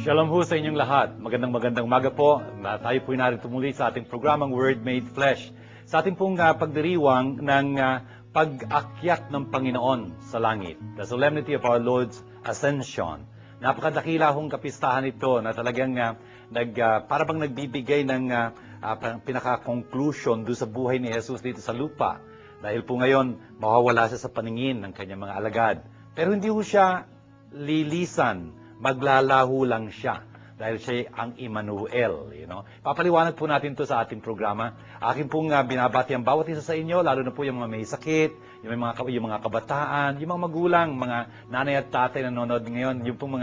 Shalom ho sa inyong lahat. Magandang umaga po. Tayo po narito muli sa ating programang Word Made Flesh. Sa ating pong pagdiriwang ng pag-akyat ng Panginoon sa langit. The solemnity of our Lord's Ascension. Napakadakila hong kapistahan ito na talagang para bang nagbibigay ng pinaka-conclusion doon sa buhay ni Jesus dito sa lupa. Dahil po ngayon, mawawala siya sa paningin ng kanyang mga alagad. Pero hindi ho siya lilisan. Maglalaho lang siya dahil siya ang Emmanuel. Papaliwanag po natin to sa ating programa. Akin pong binabati ang bawat isa sa inyo, lalo na po yung mga may sakit, yung mga kabataan, yung mga magulang, mga nanay at tatay na nanonood ngayon, yung pong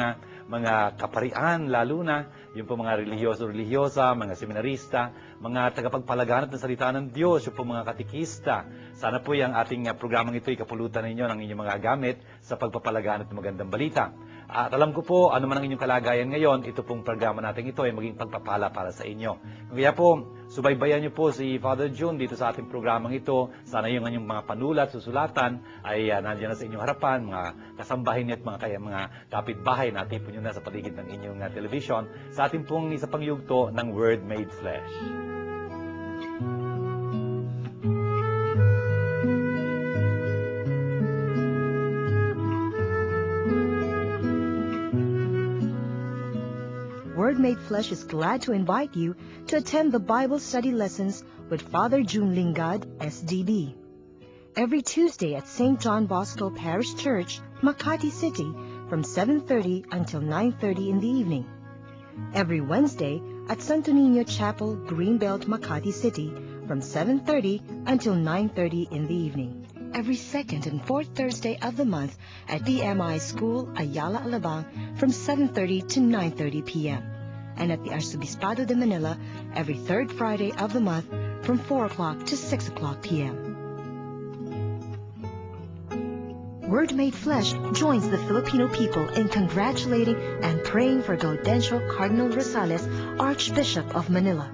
mga kaparian, lalo na, yung pong mga religyosa, mga seminarista, mga tagapagpalaganap ng salita ng Diyos, yung pong mga katikista. Sana po yung ating programang ito ikapulutan ninyo ng inyong mga gamit sa pagpapalaganap ng magandang balita. At alam ko po, ano man ang inyong kalagayan ngayon, ito pong programa natin ito ay maging pagpapala para sa inyo. Kaya po, subaybayan niyo po si Father June dito sa ating programang ito. Sana yung inyong mga panulat, susulatan ay nandiyan na sa inyong harapan, mga kasambahin niyo at mga kapitbahay na tipon nyo na sa paligid ng inyong television sa ating pong isa pang yugto ng Word Made Flesh. Word Made Flesh is glad to invite you to attend the Bible study lessons with Father June Lingad, SDB. Every Tuesday at St. John Bosco Parish Church, Makati City, from 7:30 until 9:30 in the evening. Every Wednesday at Santo Niño Chapel, Greenbelt, Makati City, from 7:30 until 9:30 in the evening. Every second and fourth Thursday of the month at DMI School, Ayala, Alabang, from 7:30 to 9:30 p.m. And at the Arzobispado de Manila, every third Friday of the month, from 4 o'clock to 6 o'clock p.m. Word Made Flesh joins the Filipino people in congratulating and praying for Gaudencio Cardinal Rosales, Archbishop of Manila.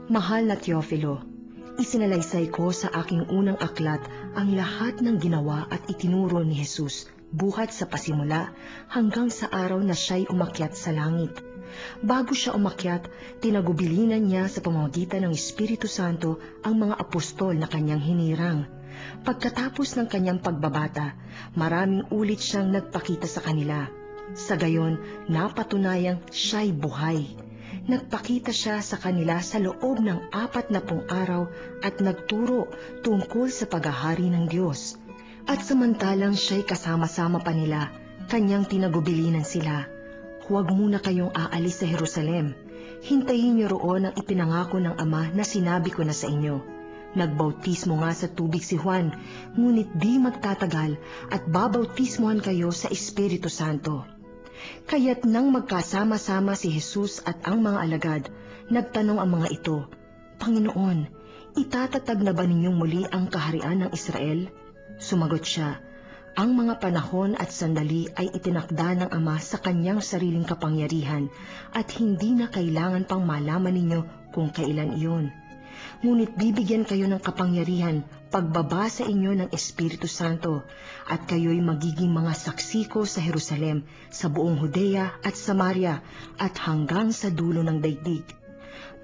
Mahal na Teofilo, isinalaysay ko sa aking unang aklat ang lahat ng ginawa at itinuro ni Jesus buhat sa pasimula hanggang sa araw na siya'y umakyat sa langit. Bago siya umakyat, tinagubilinan niya sa pamamagitan ng Espiritu Santo ang mga apostol na kanyang hinirang. Pagkatapos ng kanyang pagbabata, maraming ulit siyang nagpakita sa kanila. Sa gayon, napatunayang siya'y buhay. Nagpakita siya sa kanila sa loob ng 40 araw at nagturo tungkol sa paghahari ng Diyos. At samantalang siya'y kasama-sama pa nila, kanyang tinagubilinan sila. Huwag muna kayong aalis sa Jerusalem. Hintayin niyo roon ang ipinangako ng Ama na sinabi ko na sa inyo. Nagbautismo nga sa tubig si Juan, ngunit di magtatagal at babautismohan kayo sa Espiritu Santo. Kaya't nang magkasama-sama si Jesus at ang mga alagad, nagtanong ang mga ito, Panginoon, itatatag na ba ninyong muli ang kaharian ng Israel? Sumagot siya, ang mga panahon at sandali ay itinakda ng Ama sa kanyang sariling kapangyarihan at hindi na kailangan pang malaman ninyo kung kailan iyon. Ngunit bibigyan kayo ng kapangyarihan pagbaba sa inyo ng Espiritu Santo at kayo'y magiging mga saksi ko sa Jerusalem, sa buong Judea at Samaria at hanggang sa dulo ng daigdig.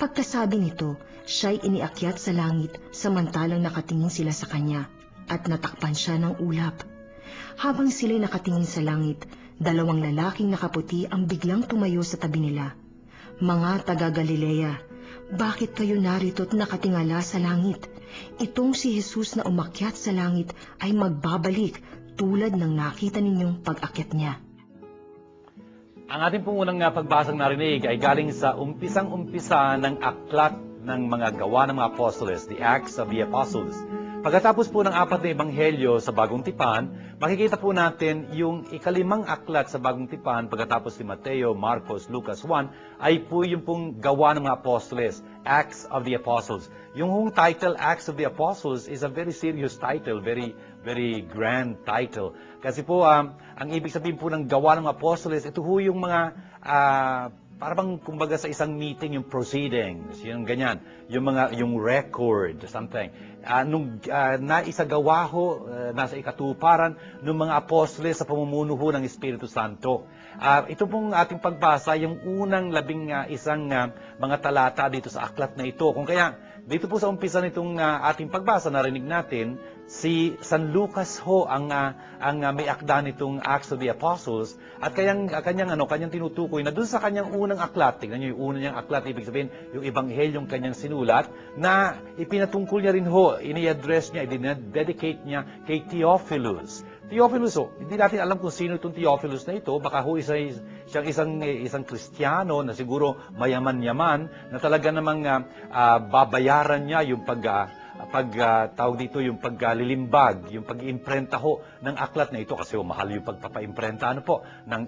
Pagkasabi nito, siya'y iniakyat sa langit samantalang nakatingin sila sa kanya at natakpan siya ng ulap. Habang sila'y nakatingin sa langit, 2 lalaking nakaputi ang biglang tumayo sa tabi nila. Mga taga-Galilea, bakit kayo narito at nakatingala sa langit? Itong si Jesus na umakyat sa langit ay magbabalik tulad ng nakita ninyong pag-akyat niya. Ang ating pong unang pagbasang narinig ay galing sa umpisang-umpisa ng aklat ng mga gawa ng mga apostoles, the Acts of the Apostles. Pagkatapos po ng 4 na ebanghelyo sa Bagong Tipan, makikita po natin yung ikalimang aklat sa Bagong Tipan, pagkatapos ni Mateo, Marcos, Lucas 1, ay po yung pong gawa ng mga apostoles, Acts of the Apostles. Yung hong title, Acts of the Apostles, is a very serious title, very grand title. Kasi po, ang ibig sabihin po ng gawa ng mga apostoles, ito po yung mga parang kumbaga sa isang meeting yung proceedings, yung ganyan, yung record, something. Nung naisagawa ho, nasa ikatuparan ng mga apostoles sa pamumuno ho ng Espiritu Santo. Ito pong ating pagbasa, yung unang 11 mga talata dito sa aklat na ito. Kung kaya, dito po sa umpisa nitong ating pagbasa, narinig natin, si San Lucas ho ang may akda nitong Acts of the Apostles, at kanyang tinutukoy na dun sa kanyang unang aklat, tignan niyo yung unang niyang aklat, ibig sabihin yung ebanghelyong kanyang sinulat, na ipinatungkol niya rin ho, ini-address niya, i-dedicate niya kay Theophilus. Theophilus, hindi natin alam kung sino itong Theophilus na ito, baka ho siyang isang Kristiyano na siguro mayaman-yaman, na talaga namang babayaran niya yung tawag dito, yung paglilimbag, yung pag-imprenta ho ng aklat na ito, kasi mahal yung pagpapa-imprenta ng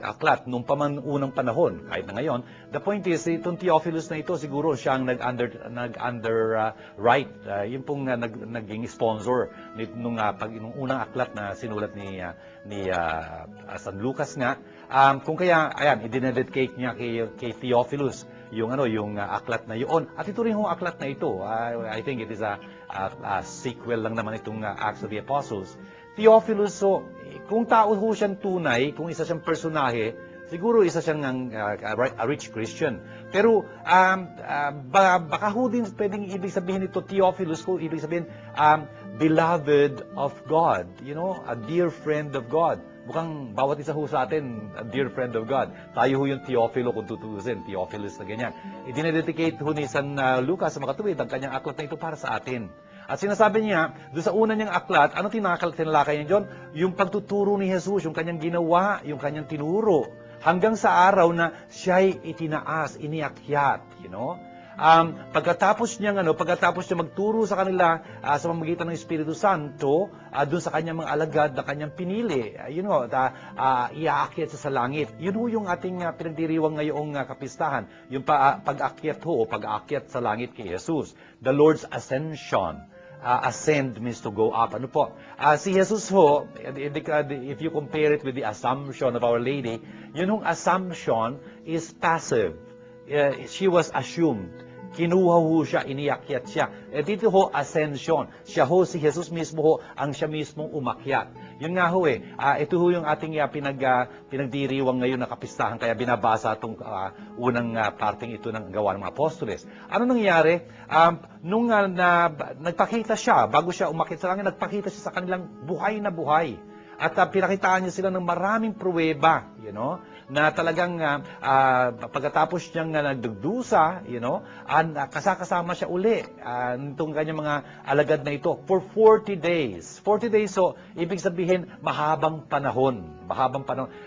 aklat nung unang panahon, kahit na ngayon. The point is, itong Theophilus na ito, siguro siyang nag-underwrite, yung pong naging sponsor nung unang aklat na sinulat ni San Lucas nga. Kung kaya, ayan, i-dedicate niya kay Theophilus yung aklat na yun. At ito rin yung aklat na ito. I think it is a sequel lang naman itong Acts of the Apostles. Theophilus, so, kung tao ho siyang tunay, kung isa siyang personahe, siguro isa siyang a rich Christian. Pero baka ho din pwedeng ibig sabihin ito, Theophilus, ko ibig sabihin beloved of God, a dear friend of God. Mukhang bawat isa ho sa atin, a dear friend of God. Tayo ho yung Theophilo kung tutuusin, Theophilus na ganyan. Idinededicate ho ni San Lucas sa makatuwid ang kanyang aklat na ito para sa atin. At sinasabi niya, doon sa una niyang aklat, ano tinalakay niya dyan? Yung pagtuturo ni Jesus, yung kanyang ginawa, yung kanyang tinuro. Hanggang sa araw na siya'y itinaas, iniakyat, pagkatapos niya magturo sa kanila sa pamamagitan ng Espiritu Santo, doon sa kanyang mga alagad na kanyang pinili, iaakyat sa langit. Yun ho yung ating pinagdiriwang ngayong kapistahan, yung pag-akyat ho, o pag-akyat sa langit kay Jesus. The Lord's Ascension. Ascend means to go up. Si Jesus ho, if you compare it with the Assumption of Our Lady, yun hong Assumption is passive. She was assumed. Kinuha ho siya, iniakyat siya. Dito ho, ascension. Siya ho, si Jesus mismo ho, ang siya mismong umakyat. Yun nga ho ito ho yung ating pinagdiriwang ngayon na kapistahan, kaya binabasa itong unang parting ito ng gawa ng mga apostoles. Ano nangyari? Nung nagpakita siya, bago siya umakyat sa langit, nagpakita siya sa kanilang buhay na buhay. At pinakitaan niya sila ng maraming pruweba, na talagang pagkatapos niyang nagdudusa, kasama siya uli nitong kanyang mga alagad na ito for 40 days. 40 days, so ibig sabihin mahabang panahon.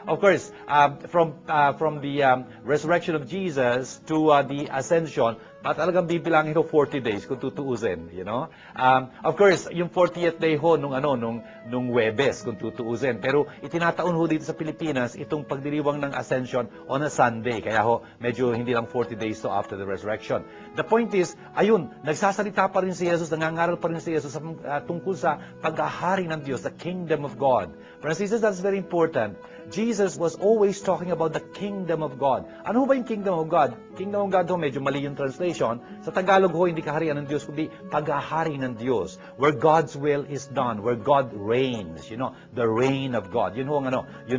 Of course, from the resurrection of Jesus to the ascension, talagang bibilangin ho 40 days kung tutuusin, Of course, yung 40th day ho nung Huwebes kung tutuusin. Pero itinataon ho dito sa Pilipinas itong pagdiriwang ng Ascension on a Sunday. Kaya ho, medyo hindi lang 40 days to after the resurrection. The point is, ayun, nagsasalita pa rin si Jesus, nangangaral pa rin si Jesus tungkol sa pag-ahari ng Diyos, the kingdom of God. Friends, that's very important. Jesus was always talking about the kingdom of God. Ano ho ba yung kingdom of God? Kingdom of God ho, medyo mali yung translation. Sa Tagalog ho, hindi kaharian ng Diyos, kundi pag-ahari ng Diyos. Where God's will is done, where God reigns, the reign of God. Yun ho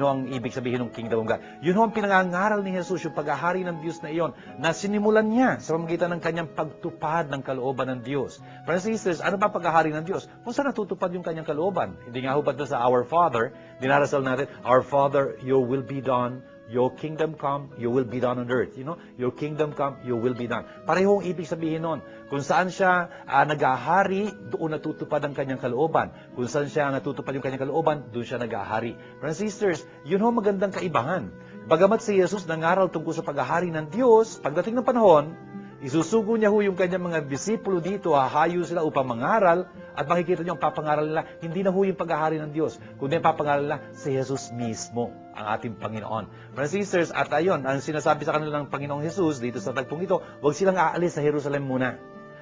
ang ibig sabihin ng kingdom of God. Yun ho ang pinangangaral ni Jesus, yung pag-ahari ng Diyos na iyon, na sinimulan niya sa pamamagitan ng kanyang pagtupad ng kalooban ng Diyos. Friends and sisters, ano ba pag-ahari ng Diyos? Kung saan natutupad yung kanyang kalooban? Hindi nga ho ba sa Our Father, dinarasal natin, Our Father, your will be done, your kingdom come, your will be done on earth. Your kingdom come, your will be done. Parehong ibig sabihin nun. Kung saan siya nag-ahari, doon natutupad ang kanyang kalooban. Kung saan siya natutupad yung kanyang kalooban, doon siya nag-ahari. Friends and sisters, yun ho magandang kaibahan. Bagamat si Jesus nangaral tungkol sa pag-ahari ng Diyos, pagdating ng panahon, Isusugo niya ho yung kanyang mga disipulo dito, hahayo sila upang mangaral, at makikita niyo ang papangaral nila, hindi na ho yung paghahari ng Diyos, kundi ang papangaral nila, si Jesus mismo, ang ating Panginoon. Brothers and sisters, at ayon, ang sinasabi sa kanila ng Panginoong Jesus dito sa tagpong ito, huwag silang aalis sa Jerusalem muna.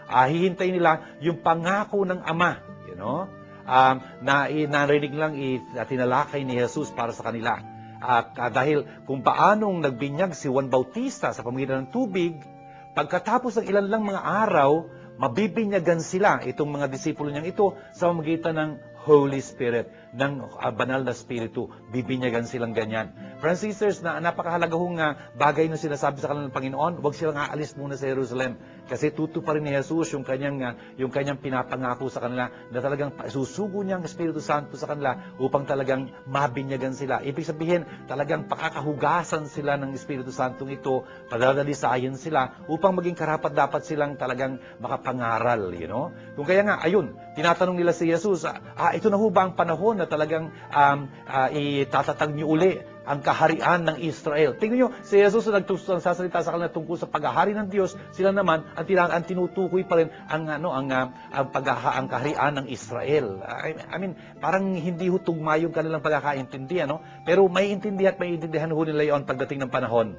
Hihintayin nila yung pangako ng Ama, na narinig lang tinalakay ni Jesus para sa kanila. Dahil kung paanong nagbinyag si Juan Bautista sa pamamagitan ng tubig, pagkatapos ng ilan lang mga araw, mabibinyagan sila, itong mga disipulo niyang ito, sa pamamagitan ng Holy Spirit, ng banal na Espiritu. Bibinyagan silang ganyan. Friends and sisters, napakahalaga hong bagay na sinasabi sa kanila ng Panginoon, huwag silang aalis muna sa Jerusalem. Kasi tutuparin ni Jesus yung kanyang pinapangako sa kanila na talagang susugo niya ang Espiritu Santo sa kanila upang talagang mabinyagan sila. Ibig sabihin, talagang pakakahugasan sila ng Espiritu Santo ito, padadalisayan sila upang maging karapat-dapat silang talagang makapangaral. Kung kaya nga, ayun, tinatanong nila si Jesus, ito na ho ba ang panahon na talagang itatatag niyo uli ang kaharian ng Israel? Tingnan niyo, si Jesus na nagsasalita sa kanila tungkol sa paghahari ng Diyos, sila naman ang tinutukoy pa rin ang kaharian ng Israel. I mean, parang hindi ho tugma yung kanilang pagkakaintindi, pero may intindihan ho nila yon pagdating ng panahon.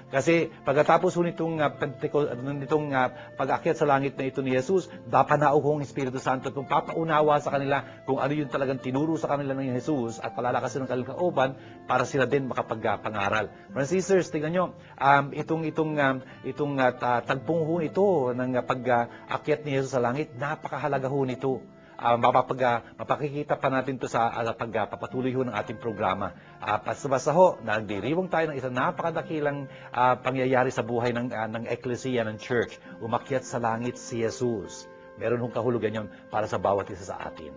Kasi pagkatapos ho nitong pag-akyat sa langit na ito ni Jesus, dapanao ho ang Espiritu Santo kung papaunawa sa kanila kung ano yung talagang tinuro sa kanila ng Jesus at palalakasin ng kanilang kaoban para sila din makapagpangaral. Brothers and sisters, tingnan nyo, itong tagpong ho ito ng pag-akyat ni Jesus sa langit, napakahalaga ho nito. Mapakikita pa natin ito sa pagpapatuloy ho ng ating programa. Basta ho, nagdiriwang tayo ng isang napakadakilang pangyayari sa buhay ng Ecclesia, ng Church. Umakyat sa langit si Jesus. Meron hong kahulugan yon para sa bawat isa sa atin.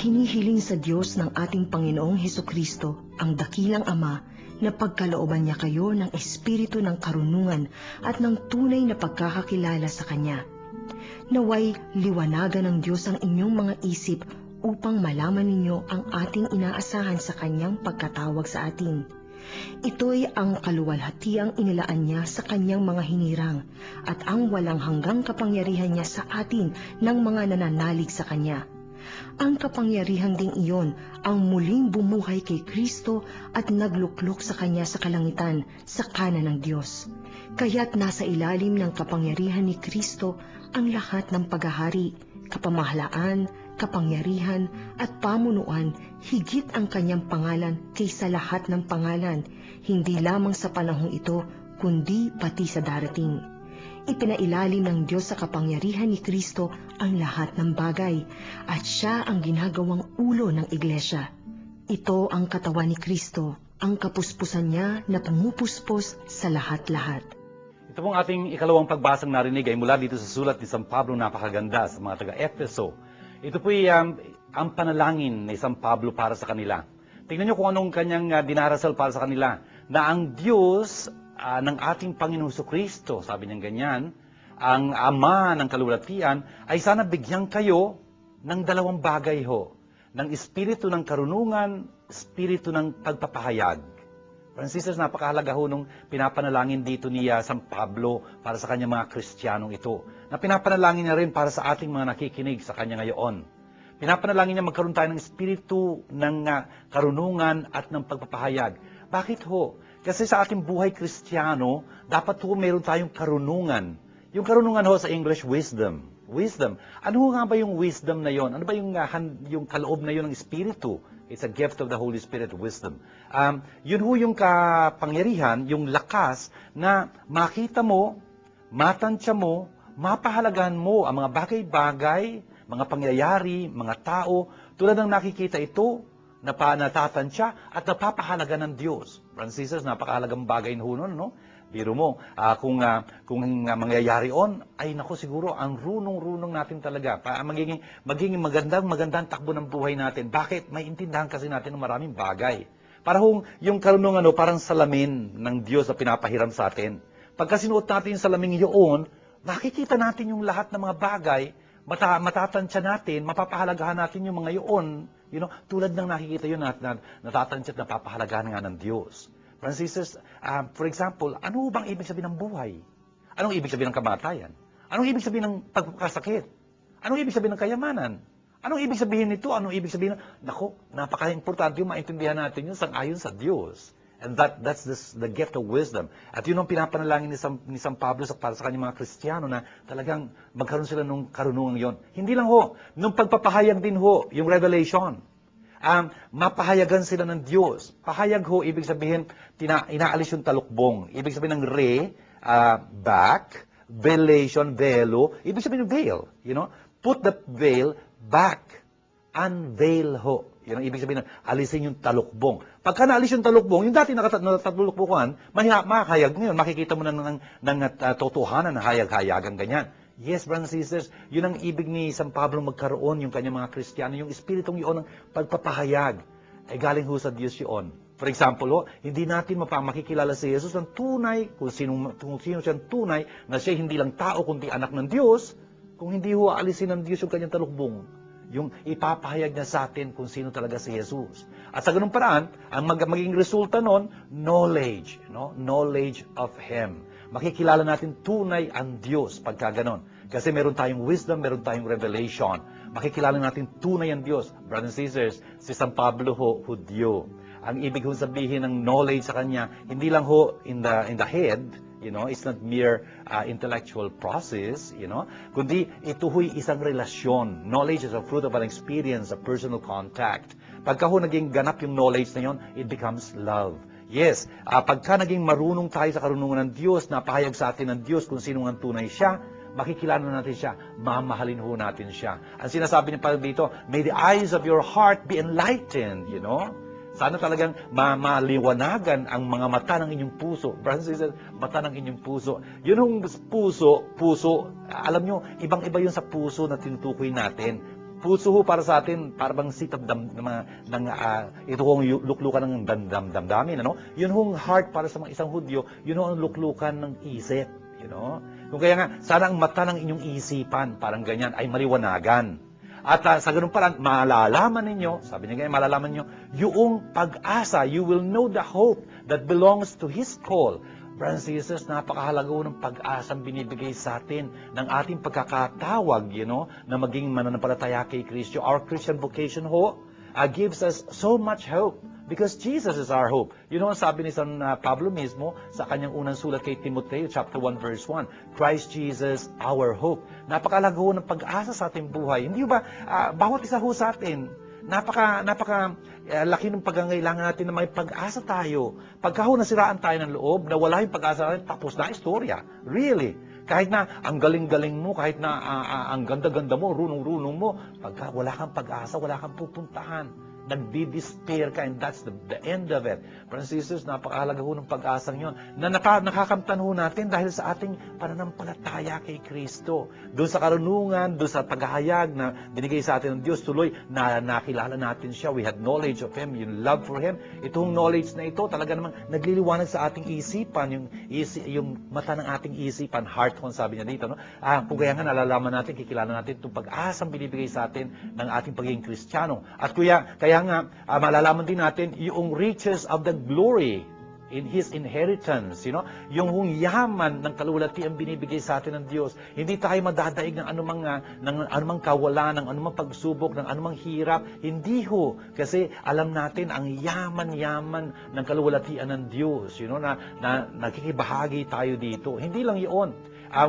Hinihiling sa Diyos ng ating Panginoong Hesukristo, ang dakilang Ama, na pagkalooban niya kayo ng espiritu ng karunungan at ng tunay na pagkakakilala sa Kanya. Naway liwanagan ng Diyos ang inyong mga isip upang malaman ninyo ang ating inaasahan sa Kanyang pagkatawag sa atin. Ito'y ang kaluwalhatiang inilaan niya sa Kanyang mga hinirang at ang walang hanggang kapangyarihan niya sa atin ng mga nananalig sa Kanya. Ang kapangyarihan ding iyon ang muling bumuhay kay Kristo at nagluklok sa Kanya sa kalangitan, sa kanan ng Diyos. Kaya't nasa ilalim ng kapangyarihan ni Kristo ang lahat ng paghahari, kapamahalaan, kapangyarihan at pamunuan, higit ang Kanyang pangalan kaysa lahat ng pangalan, hindi lamang sa panahong ito, kundi pati sa darating. Ipinailalim ng Diyos sa kapangyarihan ni Kristo ang lahat ng bagay, at Siya ang ginagawang ulo ng Iglesia. Ito ang katawan ni Kristo, ang kapuspusan niya na pumupuspos sa lahat-lahat. Ito pong ating ikalawang pagbasang narinig ay mula dito sa sulat ni San Pablo, napakaganda sa mga taga-Efeso. Ito po'y ang panalangin ni San Pablo para sa kanila. Tingnan niyo kung anong kanyang dinarasal para sa kanila, na ang Diyos ng ating Panginoong Kristo, sabi niya ganyan, ang Ama ng kaluwalhatian, ay sana bigyan kayo ng dalawang bagay ho, ng espiritu ng karunungan, espiritu ng pagpapahayag. Franciscus, napakahalaga ho nung pinapanalangin dito ni San Pablo para sa kanyang mga Kristiyanong ito, na pinapanalangin niya rin para sa ating mga nakikinig sa kanya ngayon. Pinapanalangin niya magkaroon tayo ng espiritu ng karunungan at ng pagpapahayag. Bakit ho? Kasi sa ating buhay Kristiyano, dapat ho meron tayong karunungan. Yung karunungan ho sa English, wisdom. Wisdom. Ano nga ba yung wisdom na yon? Ano ba yung kaloob na yon ng Espiritu? It's a gift of the Holy Spirit, wisdom. Yun ho yung kapangyarihan, yung lakas na makita mo, matansya mo, mapahalagahan mo ang mga bagay-bagay, mga pangyayari, mga tao, tulad ng nakikita ito, natatansya at napapahalaga ng Diyos. Franciscus, napakahalagang bagay na ho nun, no? Biro mo, kung mangyayari on, ay nako siguro, ang runong-runong natin talaga. Magiging magandang takbo ng buhay natin. Bakit? May intindahan kasi natin ng maraming bagay. Parang yung karunungan, parang salamin ng Diyos na pinapahiram sa atin. Pagka sinuot natin yung salamin yun, makikita natin yung lahat ng mga bagay, matatansya natin, mapapahalagahan natin yung mga yun. Tulad ng nakikita yun natatansya at napapahalagahan nga ng Diyos. Francis, for example, ano bang ibig sabihin ng buhay? Anong ibig sabihin ng kamatayan? Anong ibig sabihin ng pagkakasakit? Anong ibig sabihin ng kayamanan? Anong ibig sabihin nito? Anong ibig sabihin Naku, napaka-importante yung maintindihan natin yun sang-ayon sa Diyos. And that's the gift of wisdom. At yun ang pinapanalangin ni San Pablo para sa kanyang mga Kristiyano na talagang magkaroon sila ng karunungan yon. Hindi lang nung pagpapahayag din yung revelation. Mapahayagan sila ng Diyos. Pahayag ibig sabihin, inaalis yung talukbong. Ibig sabihin ng back, velation, velo, ibig sabihin ng veil. Put the veil back. Unveil Yan ang ibig sabihin ng alisin yung talukbong. Pagka naalis yung talukbong, yung dati nakatalukbukan, makahayag ngayon, makikita mo na ng totohanan na hayag-hayagan ganyan. Yes, brothers and sisters, yun ang ibig ni San Pablo magkaroon yung kanyang mga Kristiyano, yung espiritong yun ng pagpapahayag. Galing sa Diyos yun. For example, hindi natin makikilala si Jesus ng tunay, kung sino siyang tunay, na siya hindi lang tao, kundi anak ng Diyos, kung hindi alisin ng Diyos yung kanyang talukbong. Yung ipapahayag niya sa atin kung sino talaga si Jesus. At sa ganung paraan, ang magiging resulta nun, knowledge. Knowledge of Him. Makikilala natin tunay ang Diyos pagka ganon. Kasi meron tayong wisdom, meron tayong revelation. Makikilala natin tunay ang Diyos. Brothers and sisters, si San Pablo Hudyo. Ang ibig sabihin ng knowledge sa kanya, hindi lang in the head, it's not mere intellectual process, kundi ito isang relasyon. Knowledge is a fruit of an experience, a personal contact. Pagka naging ganap yung knowledge na yon, it becomes love. Yes, pagka naging marunong tayo sa karunungan ng Diyos, napahayag sa atin ng Diyos kung sino ang tunay siya, makikilala natin siya, mamahalin natin siya. Ang sinasabi niya pa dito, may the eyes of your heart be enlightened, Sana talagang maliwanagan ang mga mata ng inyong puso. Brothers and sisters, mata ng inyong puso. Yun yung puso, alam nyo, ibang-iba yun sa puso na tinutukoy natin. Puso para sa atin, parang sitap ito luklukan ng damdamin. Yun yung heart para sa mga isang Hudyo, yun yung luklukan ng isip. Kung kaya nga, sana ang mata ng inyong isipan, parang ganyan, ay maliwanagan. At sa ganun parang, malalaman ninyo, sabi niya ganyan, malalaman ninyo, yung pag-asa, you will know the hope that belongs to His call. Brothers and sisters, napakahalaga ng pag-asang binibigay sa atin ng ating pagkakatawag, na maging mananampalataya kay Kristo. Our Christian vocation gives us so much hope. Because Jesus is our hope. Ang sabi ni San Pablo mismo sa kanyang unang sulat kay Timoteo, chapter 1, verse 1. Christ Jesus, our hope. Napakalaga ng pag-asa sa ating buhay. Hindi ba, bawat isa sa atin, napaka laki ng pagangailangan natin na may pag-asa tayo. Pagka nasiraan tayo ng loob, na wala yung pag-asa natin, tapos na istorya. Really. Kahit na ang galing-galing mo, kahit na ang ganda-ganda mo, runong-runong mo, pagka wala kang pag-asa, wala kang pupuntahan. Nagdi-despair ka, and that's the end of it. Brothers and sisters, napakahalaga ng pag-asang yun na nakakamtan natin dahil sa ating pananampalataya kay Kristo. Doon sa karunungan, doon sa paghahayag na binigay sa atin ng Diyos, tuloy na nakilala natin siya. We had knowledge of Him, yung love for Him. Itong knowledge na ito, talaga namang nagliliwanag sa ating isipan, yung mata ng ating isipan, heart, kung sabi niya dito. Kung kaya nga nalalaman natin, kikilala natin itong pag-asang binibigay sa atin ng ating pagiging Kristiyano. At kaya nga, malalaman din natin yung riches of the glory in His inheritance, yung yaman ng kalulati ang binibigay sa atin ng Diyos. Hindi tayo madadaig ng anumang kawalan, ng anumang pagsubok, ng anumang hirap. Hindi kasi alam natin ang yaman-yaman ng kalulatian ng Diyos, na nakikibahagi tayo dito. Hindi lang yun.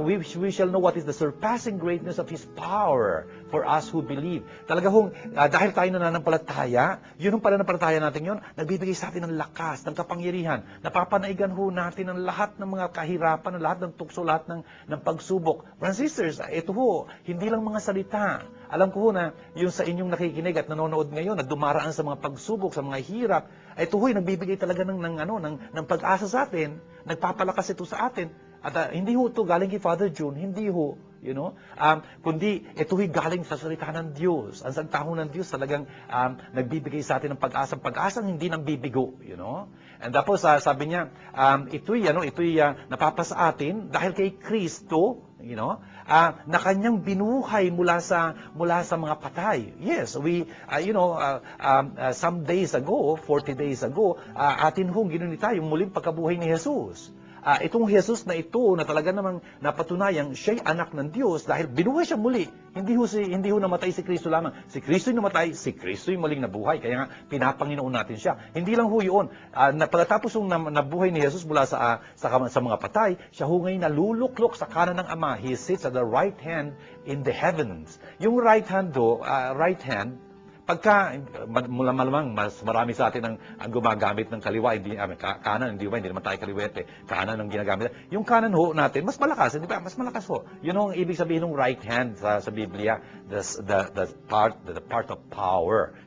we shall know what is the surpassing greatness of His power for us who believe. Talaga hong, dahil tayo nananampalataya, yun ang pananampalataya natin yun, nagbibigay sa atin ng lakas, ng kapangyarihan, napapanaigan ho natin ang lahat ng mga kahirapan, ng lahat ng tukso, lahat ng pagsubok. Brothers and sisters, ito ho, hindi lang mga salita. Alam ko ho na yung sa inyong nakikinig at nanonood ngayon, na dumaraan sa mga pagsubok, sa mga hirap, ito ho'y nagbibigay talaga ng pag-asa sa atin, nagpapalakas ito sa atin. At hindi ho ito galing kay Father June, hindi ho, kundi ito ho'y galing sa salita ng Diyos. Ang salita ho ng Diyos talagang nagbibigay sa atin ng pag-asa, pag-asang hindi nang bibigo, And tapos sabi niya, ito'y napapasa atin dahil kay Kristo, na kanyang binuhay mula sa mga patay. Yes, we some days ago, 40 days ago, atin hong ginunita yung muling pagkabuhay ni Jesus. Itong Jesus na ito na talaga namang napatunayang siya'y anak ng Diyos dahil binuhay siya muli. Hindi ho namatay si Kristo lamang. Si Kristo'y namatay, si Kristo'y muling nabuhay. Kaya nga pinapanginoon natin siya. Hindi lang ho yun. Pagkatapos nabuhay ni Jesus mula sa mga patay, siya ho ngayon naluluklok sa kanan ng Ama. He sits at the right hand in the heavens. Yung right hand pagka malamang mas marami sa atin ang gumagamit ng kaliwa, kanan, hindi naman tayo kaliwete, kanan ang ginagamit. Yung kanan ho natin, mas malakas, hindi ba? Mas malakas ho. Yun ang ibig sabihin ng right hand sa Biblia, the part of power,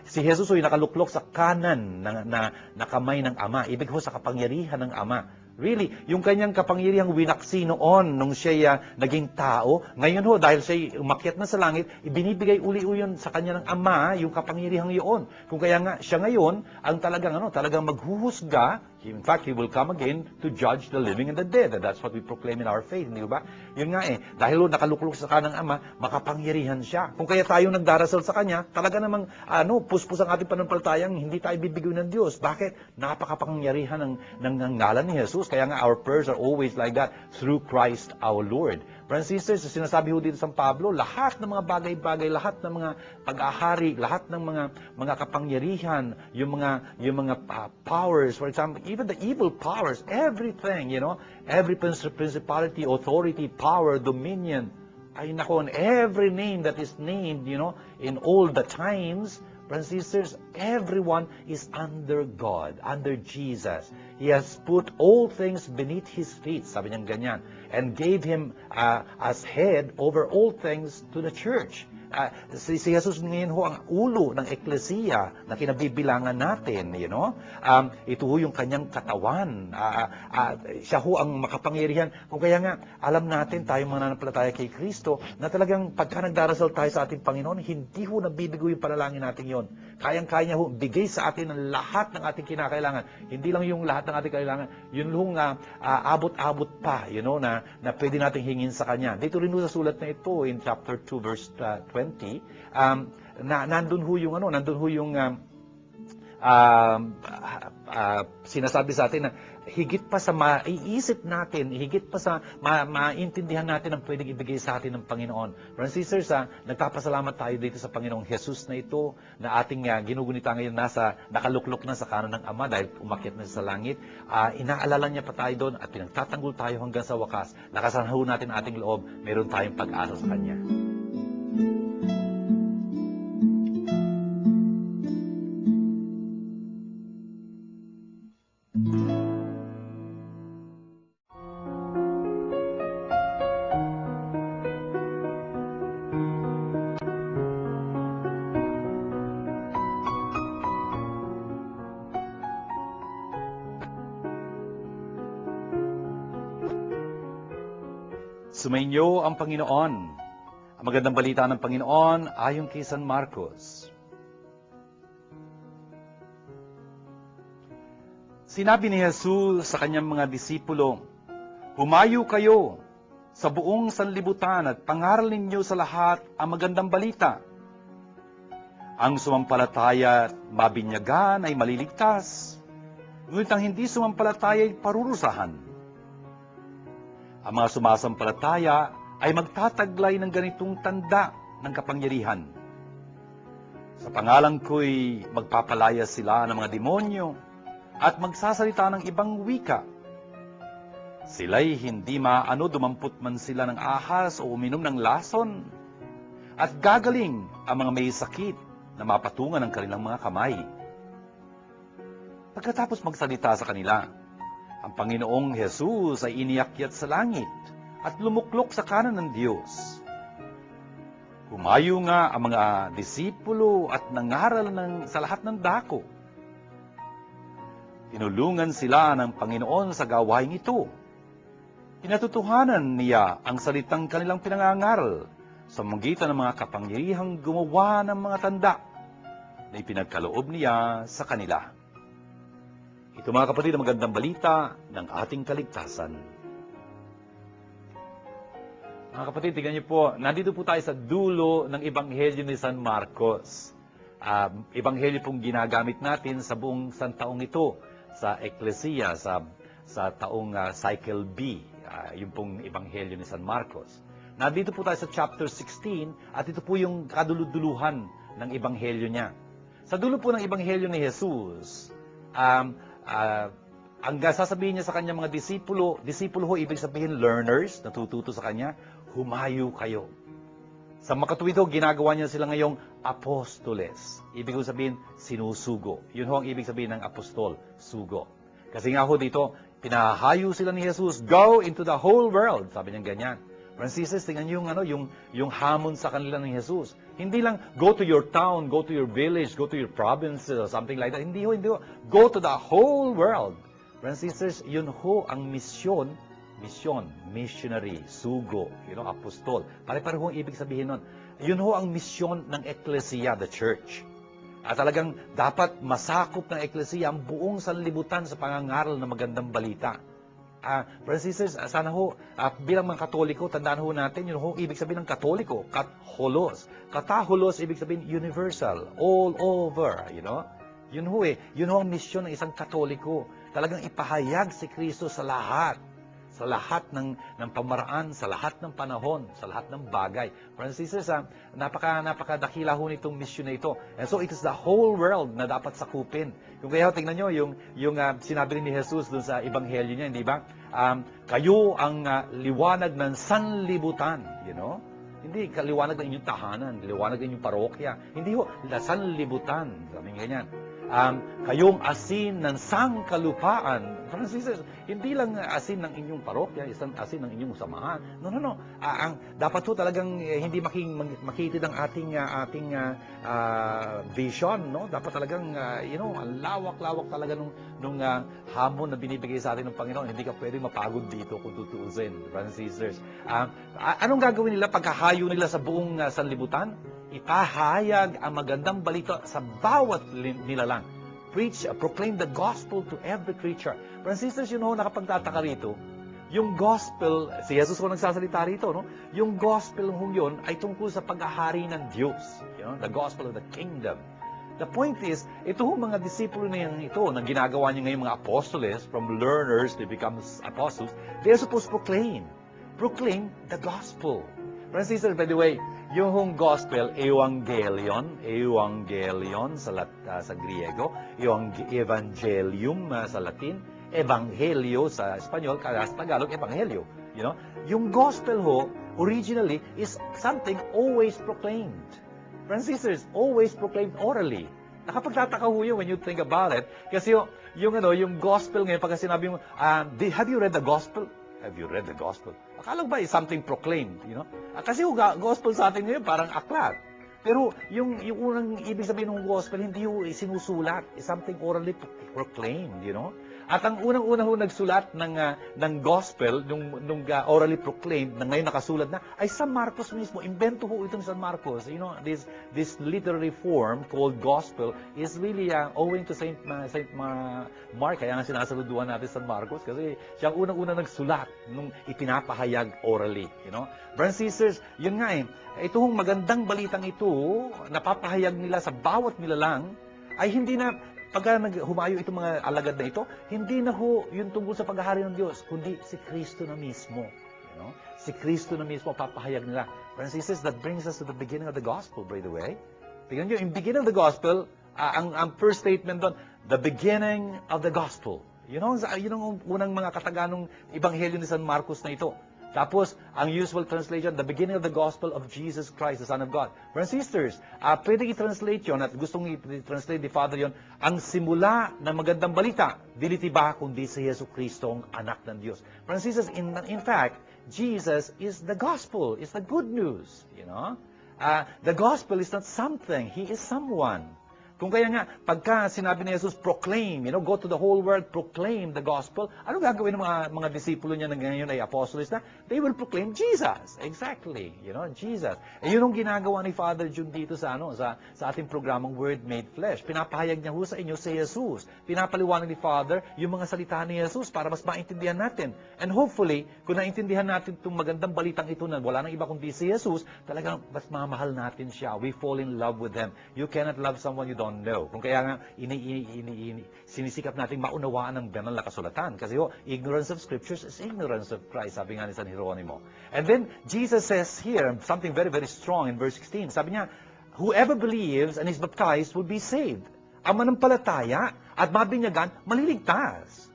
si Jesus ho'y nakaluklok sa kanan na kamay ng Ama. Ibig ho sa kapangyarihan ng Ama. Really, yung kanyang kapangyarihang winaksi noon nung siya naging tao, ngayon ho, dahil siya umakyat na sa langit, ibinibigay uli-uyon sa kanya ng Ama, yung kapangyarihang iyon. Kung kaya nga, siya ngayon, ang talagang maghuhusga. In fact, He will come again to judge the living and the dead. And that's what we proclaim in our faith, hindi ba? Yun nga dahil nakaluklok sa kanang Ama, makapangyarihan siya. Kung kaya tayo nagdarasal sa Kanya, talaga namang, puspos ang ating pananampalatayang hindi tayo bibigyan ng Diyos. Bakit? Napakapangyarihan ng ngalan ni Jesus. Kaya nga, our prayers are always like that, through Christ our Lord. Brothers and sisters, sinasabi ho dito sa Pablo, lahat ng mga bagay-bagay, lahat ng mga pag-ahari, lahat ng mga kapangyarihan, yung mga powers, for example, even the evil powers, everything, every principality, authority, power, dominion, ay nako, every name that is named, in all the times, brothers and sisters, everyone is under God, under Jesus. He has put all things beneath His feet, sabi niya ganyan, and gave Him as head over all things to the church. Si Jesus ngayon ho ang ulo ng eklesiya na kinabibilangan natin, ito ho yung kanyang katawan. Siya ho ang makapangyarihan. Kung kaya nga, alam natin tayo mananampalataya kay Kristo na talagang pagka nagdarasal tayo sa ating Panginoon, hindi ho nabibigo yung panalangin natin yon. Kayang-kaya niya ho bigay sa atin ang lahat ng ating kinakailangan. Hindi lang yung lahat ng ating kailangan, yun hong abot-abot pa, na pwede nating hingin sa Kanya. Dito rin ho sa sulat na ito, in chapter 2, verse 20, nandun ho yung sinasabi sa atin na higit pa sa maiisip natin, higit pa sa maintindihan natin ang pwedeng ibigay sa atin ng Panginoon. Brothers and sisters, nagpapasalamat tayo dito sa Panginoong Jesus na ito, na ating ginugunita ngayon nakaluklok na sa kanan ng Ama dahil umakyat na sa langit. Inaalala niya pa tayo doon at pinagtatanggol tayo hanggang sa wakas. Lakasan ho natin ating loob, meron tayong pag-asa sa Kanya. Sumainyo ang Panginoon. Ang magandang balita ng Panginoon ayon kay San Marcos. Sinabi ni Jesus sa kanyang mga disipulo, "Humayo kayo sa buong sanlibutan at pangaralin niyo sa lahat ang magandang balita. Ang sumampalataya at mabinyagan ay maliligtas, ngunit ang hindi sumampalataya ay parurusahan. Ang mga sumasampalataya ay magtataglay ng ganitong tanda ng kapangyarihan. Sa pangalan ko'y magpapalaya sila ng mga demonyo at magsasalita ng ibang wika. Sila'y hindi maano dumampot man sila ng ahas o uminom ng lason. At gagaling ang mga may sakit na mapatungan ng kanilang mga kamay. Pagkatapos magsalita sa kanila, ang Panginoong Jesus ay iniakyat sa langit at lumuklok sa kanan ng Diyos. Humayo nga ang mga disipulo at nangaral sa lahat ng dako. Tinulungan sila ng Panginoon sa gawain ito. Pinatutuhanan niya ang salitang kanilang pinangangaral sa magitan ng mga kapangyarihang gumawa ng mga tanda na ipinagkaloob niya sa kanila. Ito mga kapatid, ang magandang balita ng ating kaligtasan. Mga kapatid, tingnan niyo po, nandito po tayo sa dulo ng Ebanghelyo ni San Marcos. Ebanghelyo pong ginagamit natin sa buong santaong ito, sa Ecclesia, sa taong Cycle B, yung pong Ebanghelyo ni San Marcos. Nandito po tayo sa chapter 16 at ito po yung kaduluduluhan ng Ebanghelyo niya. Sa dulo po ng Ebanghelyo ni Jesus, ang sasabihin niya sa kanyang mga disipulo ho, ibig sabihin learners, natututo sa kanya, humayo kayo. Sa makatuwid ho, ginagawa niya sila ngayong apostoles. Ibig sabihin, sinusugo. Yun ho ang ibig sabihin ng apostol, sugo. Kasi nga ho dito, pinahayo sila ni Jesus, go into the whole world. Sabi niya ganyan. Francis, tingnan niyo yung hamon sa kanila ng Jesus. Hindi lang, go to your town, go to your village, go to your province, something like that. Hindi ho. Go to the whole world. Francis, yun ho ang misyon, missionary, sugo, apostol. Pare-pareho ang ibig sabihin nun. Yun ho ang misyon ng Ecclesia, the church. At talagang dapat masakop ng Ecclesia ang buong sanlibutan sa pangangaral ng magandang balita. Brothers, sana ho, bilang mga Katoliko, tandaan ho natin, yun ho, ibig sabihin ng Katoliko, katholos. Kataholos, ibig sabihin universal, all over, Yun ho ang misyon ng isang Katoliko. Talagang ipahayag si Kristo sa lahat ng pamaraan, sa lahat ng panahon, sa lahat ng bagay. Francis, napakadakila ho nitong mission na ito. And so it is the whole world na dapat sakupin. Kung kaya tingnan nyo, yung sinabi ni Jesus dun sa Ebanghelyo niya, hindi ba? Kayo ang liwanag ng sanlibutan, Hindi liwanag ng inyong tahanan, liwanag ng inyong parokya. Hindi ho, sanlibutan. Sabi ganyan. Kayong asin ng sangkalupaan. Francis, hindi lang asin ng inyong parokya, isang asin ng inyong samahan. No. Dapat ho talagang hindi makitid ang ating vision, no? Dapat talagang, ang lawak-lawak talaga nung hamon na binibigay sa atin ng Panginoon. Hindi ka pwedeng mapagod dito kung tutuusin, Francis. Anong gagawin nila pagkahayo nila sa buong sanlibutan? Ipahayag ang magandang balita sa bawat nilalang. Preach, proclaim the gospel to every creature. Francis, nakapagtataka rito, yung gospel, si Jesus ko nagsasalita rito, no? Yung gospel yun ay tungkol sa paghahari ng Diyos. The gospel of the kingdom. The point is, ito mga disipulo na ito, na ginagawa niya ngayon mga apostoles, from learners to become apostles, they're supposed to proclaim the gospel. Francis, by the way, yung gospel, evangelion sa Griego, evangelium sa Latin, evangelio sa Espanyol, kaya sa Tagalog, evangelio. Yung gospel originally is something always proclaimed. Francis, always proclaimed orally. Nakapagtataka yun when you think about it. Kasi yung gospel ngayon, pagka sinabi mo, have you read the gospel? Have you read the gospel? Akala ba is something proclaimed, Kasi yung gospel sa atin ngayon parang aklat. Pero yung unang ibig sabihin ng gospel, hindi sinusulat. Is something orally proclaimed, At ang unang-unang nagsulat ng gospel, nung orally proclaimed, na ngayon nakasulat na, ay San Marcos mismo. Invento ho itong San Marcos. This literary form called gospel is really owing to Saint Mark. Kaya nga sinasaluduhan natin San Marcos kasi siya ang unang-unang nagsulat nung ipinapahayag orally. Brothers and sisters, yun nga itong magandang balitang ito, napapahayag nila sa bawat nilalang, ay hindi na, pagka humayo itong mga alagad na ito, hindi na yung tungkol sa paghahari ng Diyos, kundi si Kristo na mismo. Si Kristo na mismo papahayag nila. Brothers and sisters, that brings us to the beginning of the gospel, by the way. Tingnan nyo, in beginning of the gospel, ang first statement doon, the beginning of the gospel. Yun ang unang mga kataganong Ebanghelyo ni San Marcos na ito. Tapos, ang usual translation, the beginning of the gospel of Jesus Christ, the Son of God. Brothers and sisters, pwedeng i-translate yun at gustong i-translate ni Father yun, ang simula ng magandang balita, dili tiba kundi si Yesu Kristo ang anak ng Diyos. Brothers and sisters, in fact, Jesus is the gospel, is the good news, you know. The gospel is not something, He is someone. Kung kaya nga, pagka sinabi ni Jesus, proclaim, go to the whole world, proclaim the gospel, ano gagawin ng mga disipulo niya na ngayon ay apostles na? They will proclaim Jesus. Exactly. Jesus. Yun ang ginagawa ni Father June dito sa ating programang Word Made Flesh. Pinapahayag niya sa inyo si Jesus. Pinapaliwanag ni Father yung mga salita ni Jesus para mas maintindihan natin. And hopefully, kung naintindihan natin itong magandang balitang ito na wala nang iba kundi si Jesus, talagang mas mamahal natin siya. We fall in love with Him. You cannot love someone you don't know. Kung kaya nga, sinisikap natin maunawaan ng banal na kasulatan. Kasi ignorance of scriptures is ignorance of Christ, sabi nga ni San Hieronimo. And then, Jesus says here, something very, very strong in verse 16. Sabi niya, whoever believes and is baptized will be saved. Ang manampalataya at mabinyagan, maliligtas.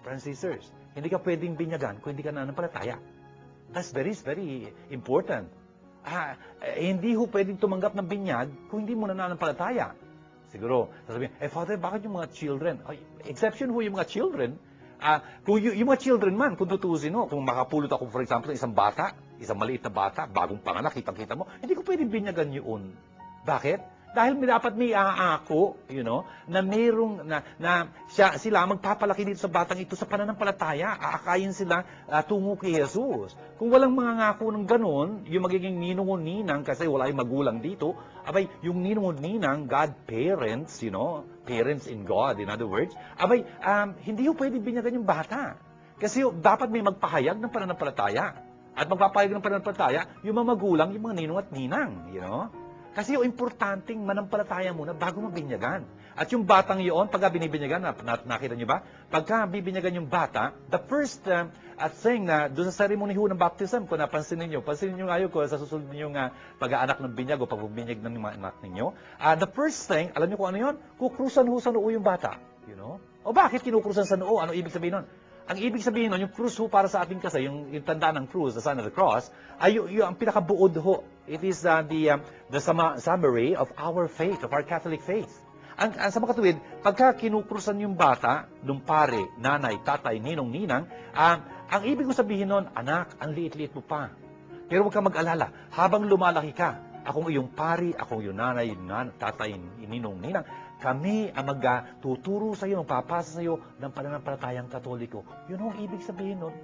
Brothers and sisters, hindi ka pwedeng binyagan kung hindi ka nanampalataya. That's very, very important. Hindi ho pwedeng tumanggap ng binyag kung hindi mo nananampalataya. Siguro, sasabihin, Father, bakit yung mga children? Exception ho yung mga children. Kung yung mga children man, kung tutusin kung makapulot ako, for example, isang bata, isang maliit na bata, bagong panganak, kitang-kita mo, hindi ko pwedeng binyagan yun. Bakit? Dahil dapat may aako, na mayroong, sila magpapalaki dito sa batang ito sa pananampalataya. Aakayin sila tungo kay Jesus. Kung walang mga ngako ng ganun, yung magiging ninong o ninang, kasi wala yung magulang dito, yung ninong o ninang, God-parents, parents in God, in other words, hindi yung pwede binyagan yung bata. Kasi dapat may magpahayag ng pananampalataya. At magpapahayag ng pananampalataya, yung mga magulang, yung mga ninong at ninang, Kasi importanteng manampalataya muna bago mabinyagan. At yung batang yun, pagka binibinyagan, nakita nyo ba? Pagka bibinyagan yung bata, the first thing na doon sa ceremony ho ng baptism, kung napansin ninyo ngayon ko sa susunod ninyong pag-aanak ng binyag o pagbibinyag ng mga anak ninyo, the first thing, alam niyo kung ano yun? Kukrusan ho sa noo yung bata. O bakit kinukrusan sa noo? Ano ibig sabihin nun? Ang ibig sabihin nun, yung krus ho para sa atin kasi, yung tanda ng krus, the sign of the cross, ay yung pinakabuod ho. It is the summary of our faith, of our Catholic faith. Ang sa makatuwid, pagka kinukrusan yung bata, nung pare, nanay, tatay, ninong, ninang, ang ibig ko sabihin nun, anak, ang liit-liit mo pa. Pero huwag kang mag-alala, habang lumalaki ka, akong iyong pari, akong iyong nanay, tatay, ninong, ninang, kami ang magtuturo sa iyo, magpapasa sa iyo ng pananampalatayang Katoliko. Yun ang ibig sabihin nun.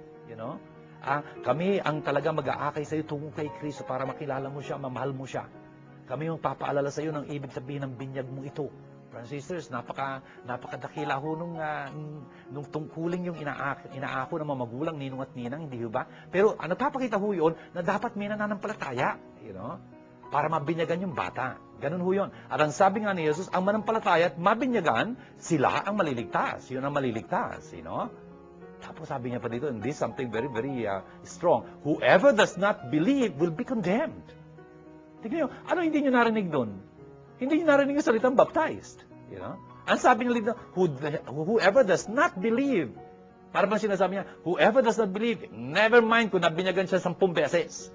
Kami ang talaga mag-aakay sa iyo tungo kay Kristo para makilala mo siya, mamahal mo siya. Kami ang papaalala sa iyo ng ibig sabihin ng binyag mo ito. Brothers and sisters, napakadakila ho nung tungkuling yung inaako ng mga magulang, ninong at ninang, hindi ba? Pero nagpapakita ho yun na dapat may nananampalataya, para mabinyagan yung bata. Ganun ho yun. At ang sabi nga ni Jesus, ang manampalataya at mabinyagan, sila ang maliligtas. Yun ang maliligtas. Tapos sabi niya pa dito, and this is something very, very strong. Whoever does not believe will be condemned. Tignan nyo, ano hindi nyo narinig doon? Hindi nyo narinig yung salitang baptized. Ang sabi niya dito, whoever does not believe. Para bang sinasabi niya, whoever does not believe, never mind kung nabinyagan siya 10 beses.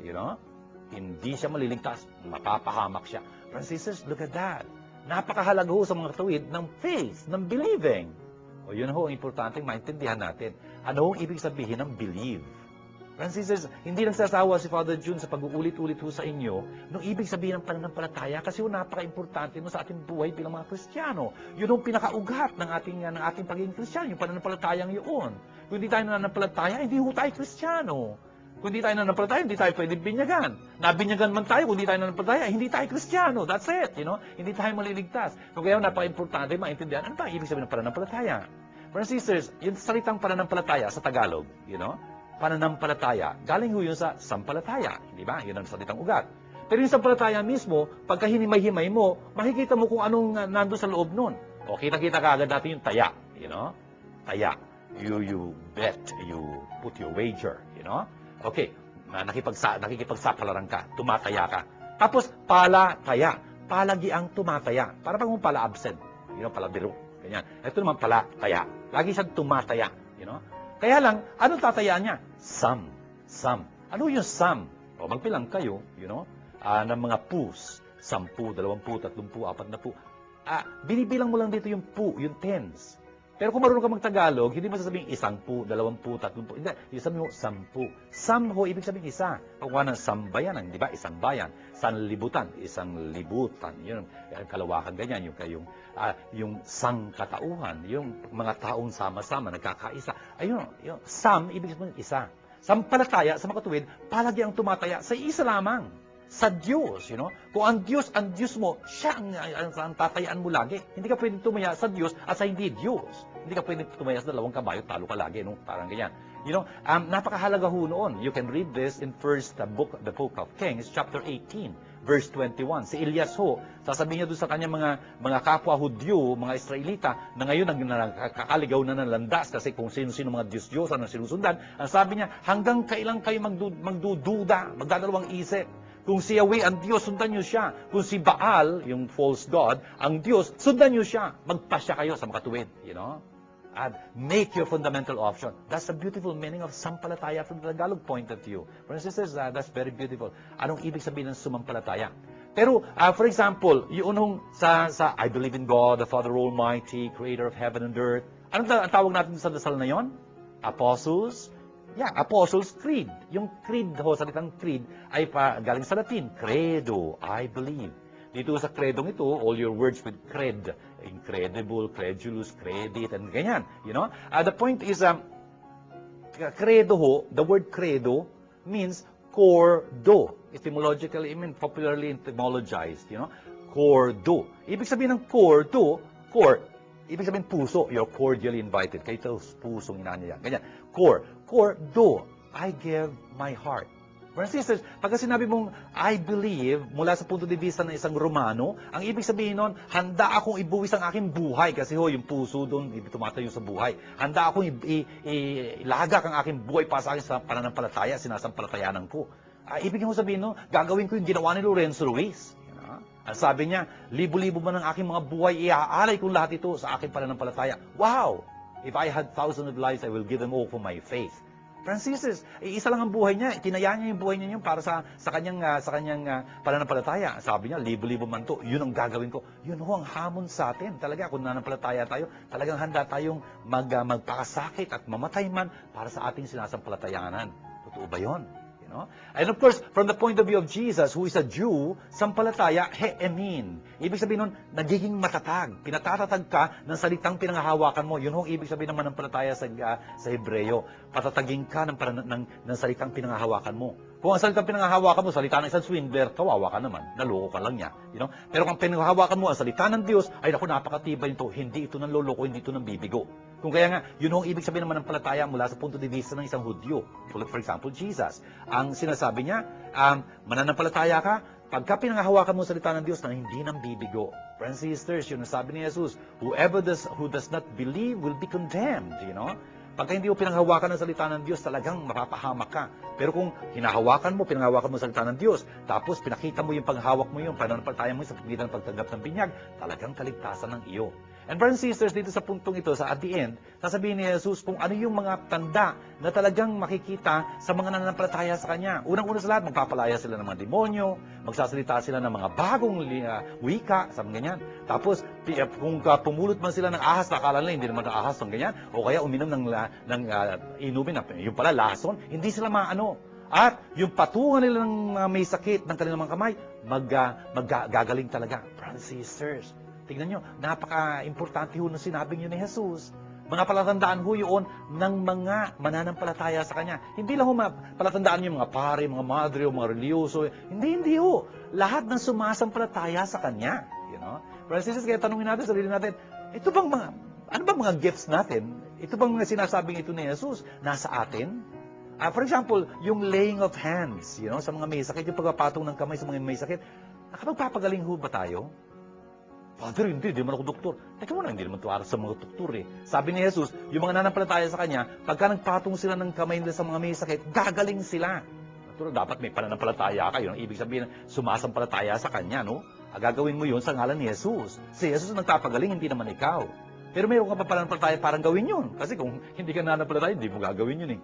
Hindi siya maliligtas, mapapahamak siya. Brothers and sisters, look at that. Napakahalaga ho sa mga tuwid ng faith, ng believing. Yun ho ang importanteng maintindihan natin. Ano ang ibig sabihin ng believe? Brothers and sisters, hindi nagsasawa si Father June sa pag-uulit-ulit ho sa inyo nung ibig sabihin ng pananampalataya kasi napaka-importante sa ating buhay bilang mga Kristiyano. Yun ang pinakaugat ng ating pagiging Kristiyano, yung pananampalatayang yun. Kung hindi tayo nananampalataya, hindi ho tayo Kristiyano. Kung di tayo nananampalataya, hindi tayo pwedeng binyagan. Nabinyagan man tayo, kung di tayo nananampalataya, hindi tayo Kristiyano. That's it, Hindi tayo maliligtas. Kung kaya napaka-importante maintindihan, ano ba ibig sabihin ng pananampalataya? Brothers and sisters, yung salitang pananampalataya sa Tagalog, pananampalataya, galing ho yun sa sampalataya, hindi ba? Yun ang salitang ugat. Pero yung sampalataya mismo, pagka hinimay-himay mo, makikita mo kung anong nandun sa loob nun. O kita-kita ka agad natin yung taya, Taya. You bet, you put your wager, Okay, nakikipagsapalaran ka, tumataya ka. Tapos, palataya. Palagi ang tumataya. Para pag pala absent. Palabiro. Ganyan. Ito naman pala, taya. Lagi siyang tumataya. Kaya lang, anong tatayaan niya? Some. Ano yung some? O magbilang kayo, ng mga pus. 10, 20, 30, 40. Binibilang mo lang dito yung pu, yung tens. Pero kung marunong ka mag-Tagalog, hindi mo sasabihin 10, 20, 30. Hindi, yung sabihin mo 10. Samho, ibig sabihin isa. Pagkuha ng sambayanan, di ba? Isang bayan. Sanlibutan, isang libutan. Yun, kalawakan ganyan. Yung sangkatauhan, yung mga taong sama-sama, nagkakaisa. Ayun, yung sam, ibig sabihin isa. Sampalataya, sa makatuwid, palagi ang tumataya sa isa lamang. Sa Diyos, Kung ang Diyos mo, siya ang tatayaan mo lagi. Hindi ka pwedeng tumaya sa Diyos at sa hindi Diyos. Hindi ka pwedeng tumaya sa dalawang kabayo, talo ka lagi, Parang ganyan. Napakahalaga ho noon. You can read this in the book of Kings, chapter 18, verse 21. Si Elias ho, sasabihin niya doon sa kanyang mga kapwa Hudyo, mga Israelita, na ngayon kakaligaw na ng landas kasi kung sino-sino mga Diyos-Diyos ang sinusundan. Ang sabi niya, hanggang kailan kayo magdududa, magdadalawang isip? Kung si Yahweh ang Diyos, sundan niyo siya. Kung si Baal, yung false god, ang Diyos, sundan niyo siya. Magpasya kayo sa makatuwid, And make your fundamental option. That's the beautiful meaning of sampalataya from the Tagalog point of view. Brothers and sisters, that's very beautiful. Anong ibig sabihin ng sumampalataya? Pero, for example, yung sa I believe in God, the Father Almighty, Creator of heaven and earth. Anong tawag natin sa dasal na yon? Apostles? Yeah, Apostles' Creed. Yung creed ho, salitang creed, ay galing sa Latin. Credo, I believe. Dito sa credong ito, all your words with cred. Incredible, credulous, credit, and ganyan. The point is, credo ho, the word credo means cordo. Etymologically, popularly etymologized, Cordo. Ibig sabihin ng cordo, ibig sabihin puso. You're cordially invited. Kayo ito, pusong inanya. Ganyan. Cordo. I give my heart. Brothers and sisters, pagka sinabi mong I believe, mula sa punto de vista ng isang Romano, ang ibig sabihin nun, handa akong ibuwis ang aking buhay. Kasi yung puso doon, tumatayo sa buhay. Handa akong ilagak ang aking buhay para sa akin sa pananampalataya, sinasampalatayanan ko. Ibig mo sabihin nun, gagawin ko yung ginawa ni Lorenzo Ruiz. Ang sabi niya, libo-libo man ang aking mga buhay, iaalay ko lahat ito sa aking pananampalataya. Wow! If I had thousands of lives, I will give them all for my faith. Francis, isa lang ang buhay niya. Tinaya niya yung buhay niya yun para sa kanyang pananampalataya. Sabi niya, libo-libo man to. Yun ang gagawin ko. Yun ho ang hamon sa atin. Talaga, kung nananampalataya tayo, talagang handa tayong magpakasakit at mamatay man para sa ating sinasampalatayanan. Totoo ba yun? And of course, from the point of view of Jesus, who is a Jew, sampalataya, heemin. Ibig sabihin nun, nagiging matatag. Pinatatatag ka ng salitang pinangahawakan mo. Yun ang ibig sabihin ng manampalataya sa Hebreo. Patatagin ka ng salitang pinangahawakan mo. Kung ang salitang pinangahawakan mo, salita ng isang swindler, kawawa ka naman. Naloko ka lang niya. Pero kung pinangahawakan mo, ang salita ng Diyos, ay naku, napakatibay nito. Hindi ito ng loloko, hindi ito ng bibigo. Kung kaya nga, yun ang ibig sabihin ng manampalataya mula sa punto de vista ng isang Hudyo. For example, Jesus. Ang sinasabi niya, mananampalataya ka, pagka pinangahawakan mo salita ng Diyos na hindi nang bibigo. Friends and sisters, yun ang sabi ni Jesus, who does not believe will be condemned, Pagka hindi mo pinanghawakan ng salita ng Diyos, talagang mapapahamak ka. Pero kung pinanghawakan mo salita ng Diyos, tapos pinakita mo yung paghawak mo yung pananampalataya mo sa pagitan ng pagtanggap ng binyag, talagang kaligtasan ng iyo. And brothers and sisters, dito sa puntong ito, at the end, sasabihin ni Jesus kung ano yung mga tanda na talagang makikita sa mga nananampalataya sa Kanya. Unang-una sa lahat, magpapalaya sila ng mga demonyo, magsasalita sila ng mga bagong wika, sa mga ganyan. Tapos, kung pumulot man sila ng ahas, nakakala nila hindi naman ng ahas, ng ganyan, o kaya uminom ng inumin, yung pala lason, hindi sila maano. At yung patungan nila ng may sakit ng kanilang mga kamay, gagaling talaga. Brothers and sisters, tignan nyo, napaka-importante ho nung sinabi nyo ni Jesus. Mga palatandaan ho yun ng mga mananampalataya sa Kanya. Hindi lang ho palatandaan yung mga pare, mga madre, o mga religyoso. Hindi ho. Lahat ng sumasampalataya sa Kanya. Brothers and sisters, kaya tanungin natin, sarili natin, ano bang mga gifts natin? Ito bang sinasabing ito ni Jesus? Nasa atin? For example, yung laying of hands, sa mga may sakit, yung pagpapatong ng kamay sa mga may sakit, nakapagpapagaling ho ba tayo? Father, hindi naman ako doktor. Teka muna, hindi naman ito aral sa mga doktor eh. Sabi ni Jesus, yung mga nanampalataya sa Kanya, pagka nagpatong sila ng kamay nila sa mga may sakit, gagaling sila. Natural, dapat may pananampalataya ka. Yun ang ibig sabihin, sumasampalataya sa Kanya, no? Gagawin mo yun sa ngalan ni Jesus. Si Jesus nagpapagaling, hindi naman ikaw. Pero meron ka pa pananampalataya parang gawin yun. Kasi kung hindi ka nananampalataya, hindi mo gagawin yun eh.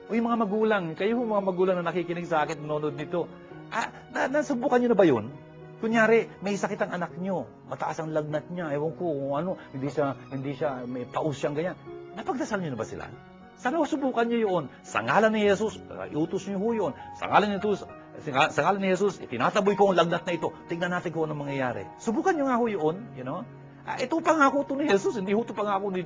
O yung mga magulang, kayo mga magulang na nakikinig sa akin, nanonood nito, nasubukan nyo na ba yun? Kunyari, may sakit ang anak nyo, mataas ang lagnat niya, ewan ko kung ano, hindi siya, may paus siyang ganyan. Napagdasal nyo na ba sila? Sana subukan nyo yun. Sa ngalan ni Jesus, iutos nyo ho yun. Sa ngalan ni Jesus, itinataboy ko ang lagnat na ito. Tingnan natin kung anong mangyayari. Subukan nyo nga ho yun, you know? Ito pangako ito ni Jesus, hindi ito pangako ni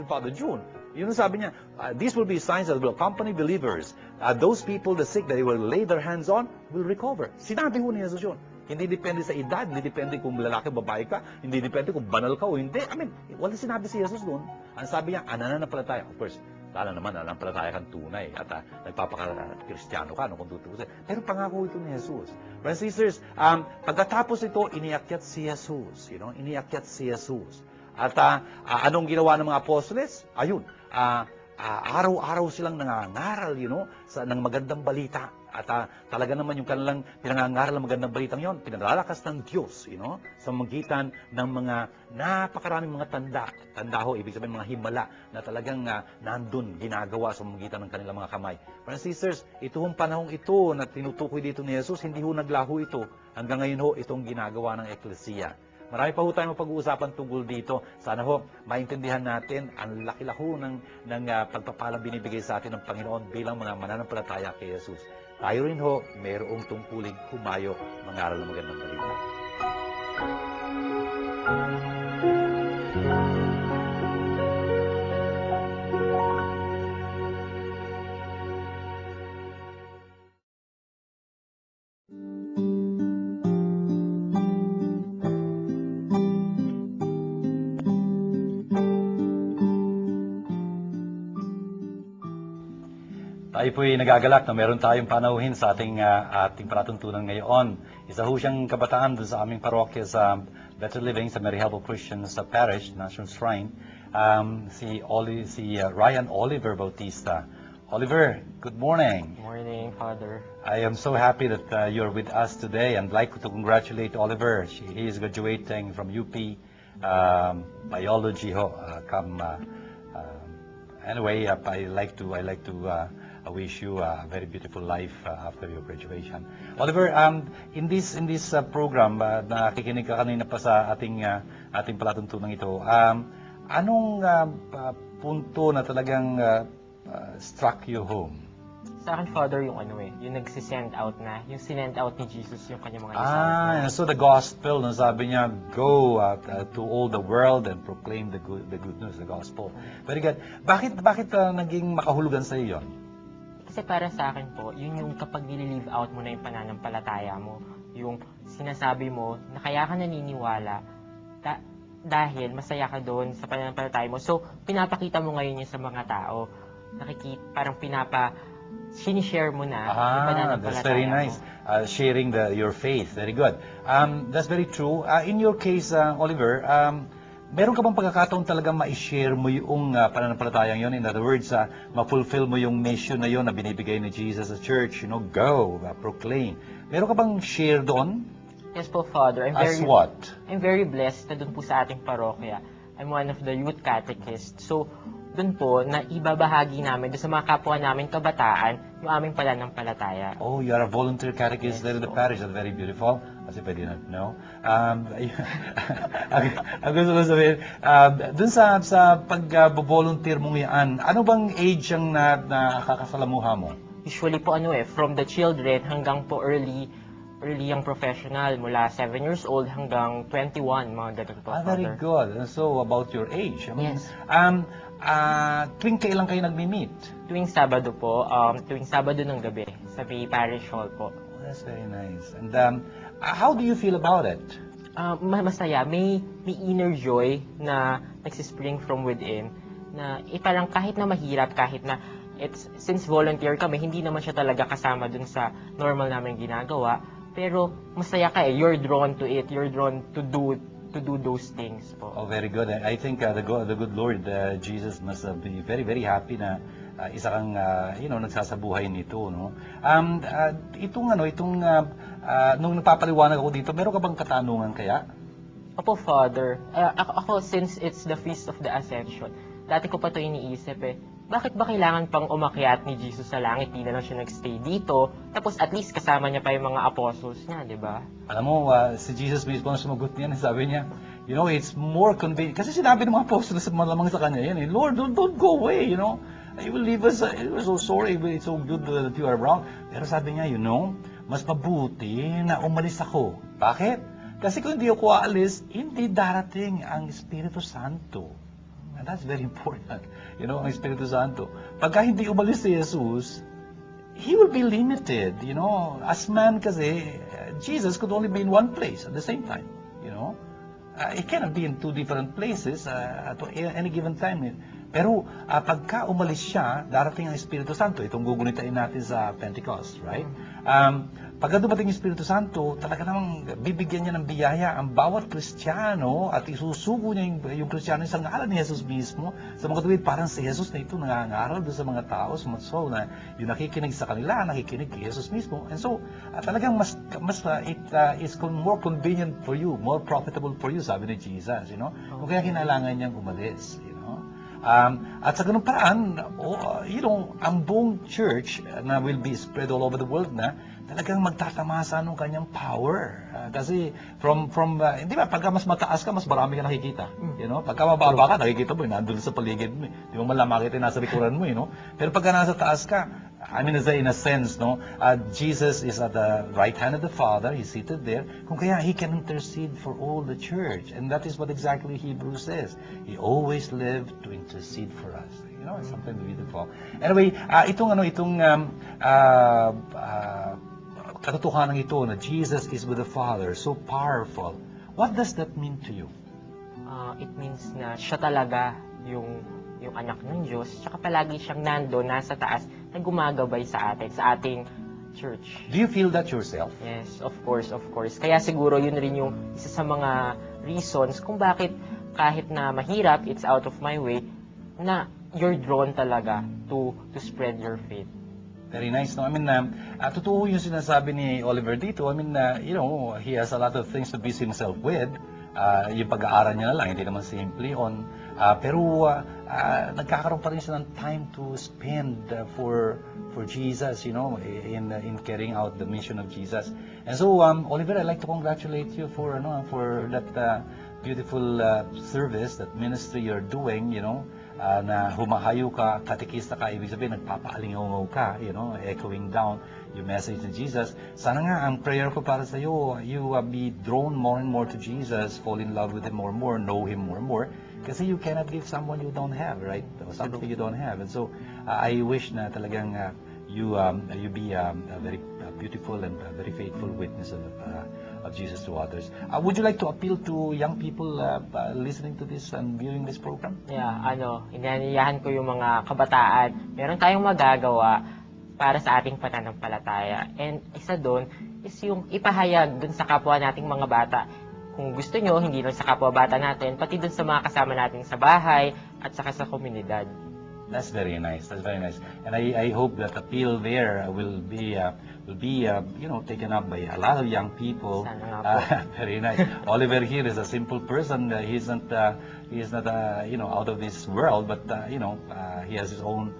Father June. Yun ang sabi niya, these will be signs that will accompany believers. Those people, the sick, that they will lay their hands on, will recover. Sinabi ho ni Jesus yun. Hindi depende sa edad, hindi depende kung lalaki o babae ka, hindi depende kung banal ka o hindi. I mean, wala sinabi si Jesus doon. Ang sabi niya, nananampalataya. Of course, lalo naman, nananampalataya kang tunay at nagpapaka-Kristiyano ka, no, kung tutusin. Pero pangako ito ni Jesus. Brothers and sisters, pagkatapos ito, iniakyat si Jesus. You know, iniakyat si Jesus. At anong ginawa ng mga apostoles? Ayun, araw-araw silang nangangaral, you know, ng magandang balita. At talaga naman yung kanilang pinangangaral ng magandang balitang yon, pinalalakas ng Diyos, you know, sa magitan ng mga napakaraming mga tanda. Tanda ho, ibig sabihin mga himala na talagang nandun, ginagawa sa magitan ng kanilang mga kamay. Brothers and sisters, itong panahong ito na tinutukoy dito ni Jesus, hindi ho naglaho ito. Hanggang ngayon ho, itong ginagawa ng Eklesiya. Marami pa ho tayong pag-uusapan tungkol dito. Sana ho, maintindihan natin ang laki-lako ng pagpapalang binibigay sa atin ng Panginoon bilang mga mananampalataya kay Jesus. Tayo rin ho, mayroong tungkuling humayo mangaral ng magandang balita. Tayo po'y nagagalak na meron tayong panauhin sa ating palatuntunan ngayon. Isa ho siyang kabataan doon sa aming parokya sa Better Living sa Mary Help of Christians sa Parish, National Shrine, si Ryan Oliver Bautista. Oliver, good morning. Good morning, Father. I am so happy that you're with us today, and I'd like to congratulate Oliver. He is graduating from UP Biology ho. Anyway, I like to wish you a very beautiful life after your graduation. Oliver, in this program, nakikinig ka kanina pa sa ating palatuntunan ito. Anong punto na talagang struck you home? Sa akin, Father, yung yung nagsisend out na, yung sinend out ni Jesus yung kanyang mga disciples. So the gospel, sabi niya, go to all the world and proclaim the good news, the gospel. Very good. Bakit naging makahulugan sa iyo yun? Kasi para sa akin po, yun yung kapag nililive out mo na yung pananampalataya mo, yung sinasabi mo na kaya ka naniniwala dahil masaya ka doon sa pananampalataya mo. So, pinapakita mo ngayon yun sa mga tao. Parang sinishare mo na yung pananampalataya that's very nice. Sharing your faith. Very good. That's very true. In your case, Oliver, meron ka bang pagkakataon talagang ma-share mo yung pananampalatayang yun? In other words, ma-fulfill mo yung mission na yun na binibigay ni Jesus sa church, go, proclaim. Meron ka bang share doon? Yes po, Father. What? I'm very blessed na doon po sa ating parokya. I'm one of the youth catechists. So, doon po, na ibabahagi namin doon sa mga kapwa namin kabataan yung aming pananampalataya. Oh, you are a volunteer catechist there in the parish. That's very beautiful. Kasi pwede not know. Ang gusto ko sabihin, doon sa pag-volunteer mong yan, ano bang age ang nakakasalamuha mo? Usually po from the children hanggang po early young professional, mula 7 years old hanggang 21, mga ganun po. Very good. And so, about your age. Yes. Tuwing kailan kayo nagmi-meet? Tuwing Sabado po, tuwing Sabado ng gabi, sa may parish hall po. Oh, that's very nice. And how do you feel about it? Masaya. May inner joy na nagsispring from within, na parang kahit na mahirap, kahit na since volunteer kami, hindi naman siya talaga kasama dun sa normal namin ginagawa. Pero masaya ka you're drawn to it, you're drawn to do those things po. Oh, very good. I think the good Lord Jesus must be very, very happy na isa kang nagsasabuhay nito, no? Nung nagpapaliwanag ako dito, meron ka bang katanungan kaya? Opo, Father. Ako, since it's the Feast of the Ascension, dati ko pa ito iniisip bakit ba kailangan pang umakyat ni Jesus sa langit? Di na lang siya nagstay dito. Tapos at least kasama niya pa yung mga apostles niya, di ba? Alam mo, si Jesus mismo ang sumagot niyan. Sabi niya, you know, it's more convenient. Kasi sinabi ng mga apostles malamang sa kanya yan, Lord, don't go away, you know. You will leave us, we're so sorry, it's so good that you are around. Pero sabi niya, you know, mas mabuti na umalis ako. Bakit? Kasi kung hindi ako aalis, hindi darating ang Espiritu Santo. And that's very important. You know, ang Espiritu Santo. Pagka hindi umalis si Jesus, He will be limited, you know. As man kasi, Jesus could only be in one place at the same time, you know. He cannot be in two different places at any given time. Pero pagka umalis siya, darating ang Espiritu Santo. Itong gugunitain natin sa Pentecost, right? Pagka dumating yung Espiritu Santo, talaga namang bibigyan niya ng biyaya ang bawat Kristiyano at isusugo niya yung Kristiyano sa ngalan ni Jesus mismo. Sa mga tuwid, parang si Jesus na ito nangangaral doon sa mga tao, sa mga soul na yung nakikinig sa kanila, nakikinig kay Jesus mismo. And so, talagang it is more convenient for you, more profitable for you, sabi ni Jesus, you know? Kung kaya kinailangan niyang umalis, you know? At sa ganung paraan, you know, ang buong church na will be spread all over the world na, talagang magtatamasa ng kanyang power. Kasi hindi ba, pagka mas mataas ka, mas marami ka nakikita. You know? Pagka mababa ka, nakikita mo, nandun sa paligid mo. Di mo man lang makita nasa likuran mo, you know? Pero pagka nasa taas ka, I mean, in a sense, no, Jesus is at the right hand of the Father. He's seated there. Kung kaya, He can intercede for all the church. And that is what exactly Hebrews says. He always lived to intercede for us. You know, it's something beautiful. Anyway, itong katotohanan ito na Jesus is with the Father, so powerful. What does that mean to you? It means na siya talaga yung anak ng Diyos, tsaka palagi siyang nando, nasa taas, na gumagabay sa atin, sa ating church. Do you feel that yourself? Yes, of course, of course. Kaya siguro yun rin yung isa sa mga reasons kung bakit kahit na mahirap, it's out of my way, na you're drawn talaga to spread your faith. Very nice, no? I mean, totoo yung sinasabi ni Oliver dito. I mean, you know, he has a lot of things to busy himself with. Yung pag-aaral niya na lang, hindi naman simple on. Pero nagkakaroon pa rin siya ng time to spend for Jesus, you know, in carrying out the mission of Jesus. And so, Oliver, I'd like to congratulate you for that beautiful service, that ministry you're doing, you know. Na humahayo ka, katekista ka, ibig sabihin, nagpapaalingaw ka, you know, echoing down yung message ni Jesus. Sana nga, ang prayer ko para sa iyo, you be drawn more and more to Jesus, fall in love with Him more and more, know Him more and more, kasi you cannot give someone you don't have, right? Or something you don't have. And so, I wish na talagang you be a very beautiful and very faithful witness of Jesus to others. Would you like to appeal to young people listening to this and viewing this program? Yeah, inaniyahan ko yung mga kabataan. Meron tayong magagawa para sa ating pananampalataya. And isa doon is yung ipahayag doon sa kapwa nating mga bata. Kung gusto nyo, hindi lang sa kapwa bata natin, pati doon sa mga kasama natin sa bahay at saka sa komunidad. That's very nice. That's very nice. And I hope that appeal there will be you know, taken up by a lot of young people. Sana nga po. Very nice. Oliver here is a simple person. He is not you know, out of this world, but you know, he has his own,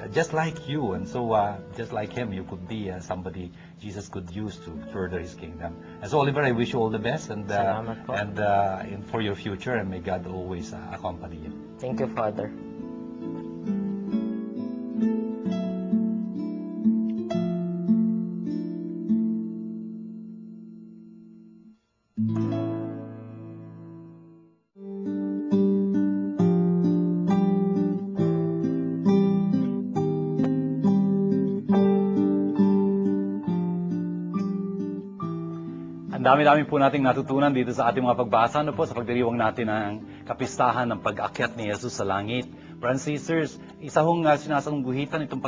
just like you. And so just like him, you could be somebody Jesus could use to further His kingdom. And so, Oliver, I wish you all the best and Salamat po. and for your future, and may God always accompany you. Thank you, Father. Ang dami-dami po nating natutunan dito sa ating mga pagbasa, ano po, sa pagdiriwang natin ng kapistahan ng pag-akyat ni Jesus sa langit. Brothers and sisters, isa hong sinasangguhitan itong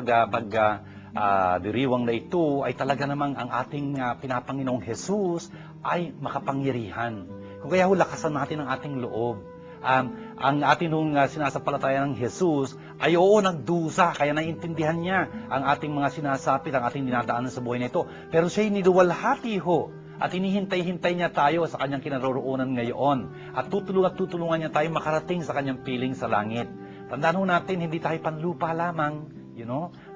diriwang na ito ay talaga namang ang ating pinapanginoong Jesus ay makapangyarihan. Kung kaya lakasan natin ang ating loob. Ang ating sinasampalataya ng Jesus ay nagdusa, kaya naiintindihan niya ang ating mga sinasapit, ang ating dinadaanan sa buhay na ito. Pero siya'y niluwalhati ho At hinihintay-hintay niya tayo sa kanyang kinaroroonan ngayon. At tutulungan niya tayo makarating sa kanyang piling sa langit. Tandaan ho natin, hindi tayo panlupa lamang.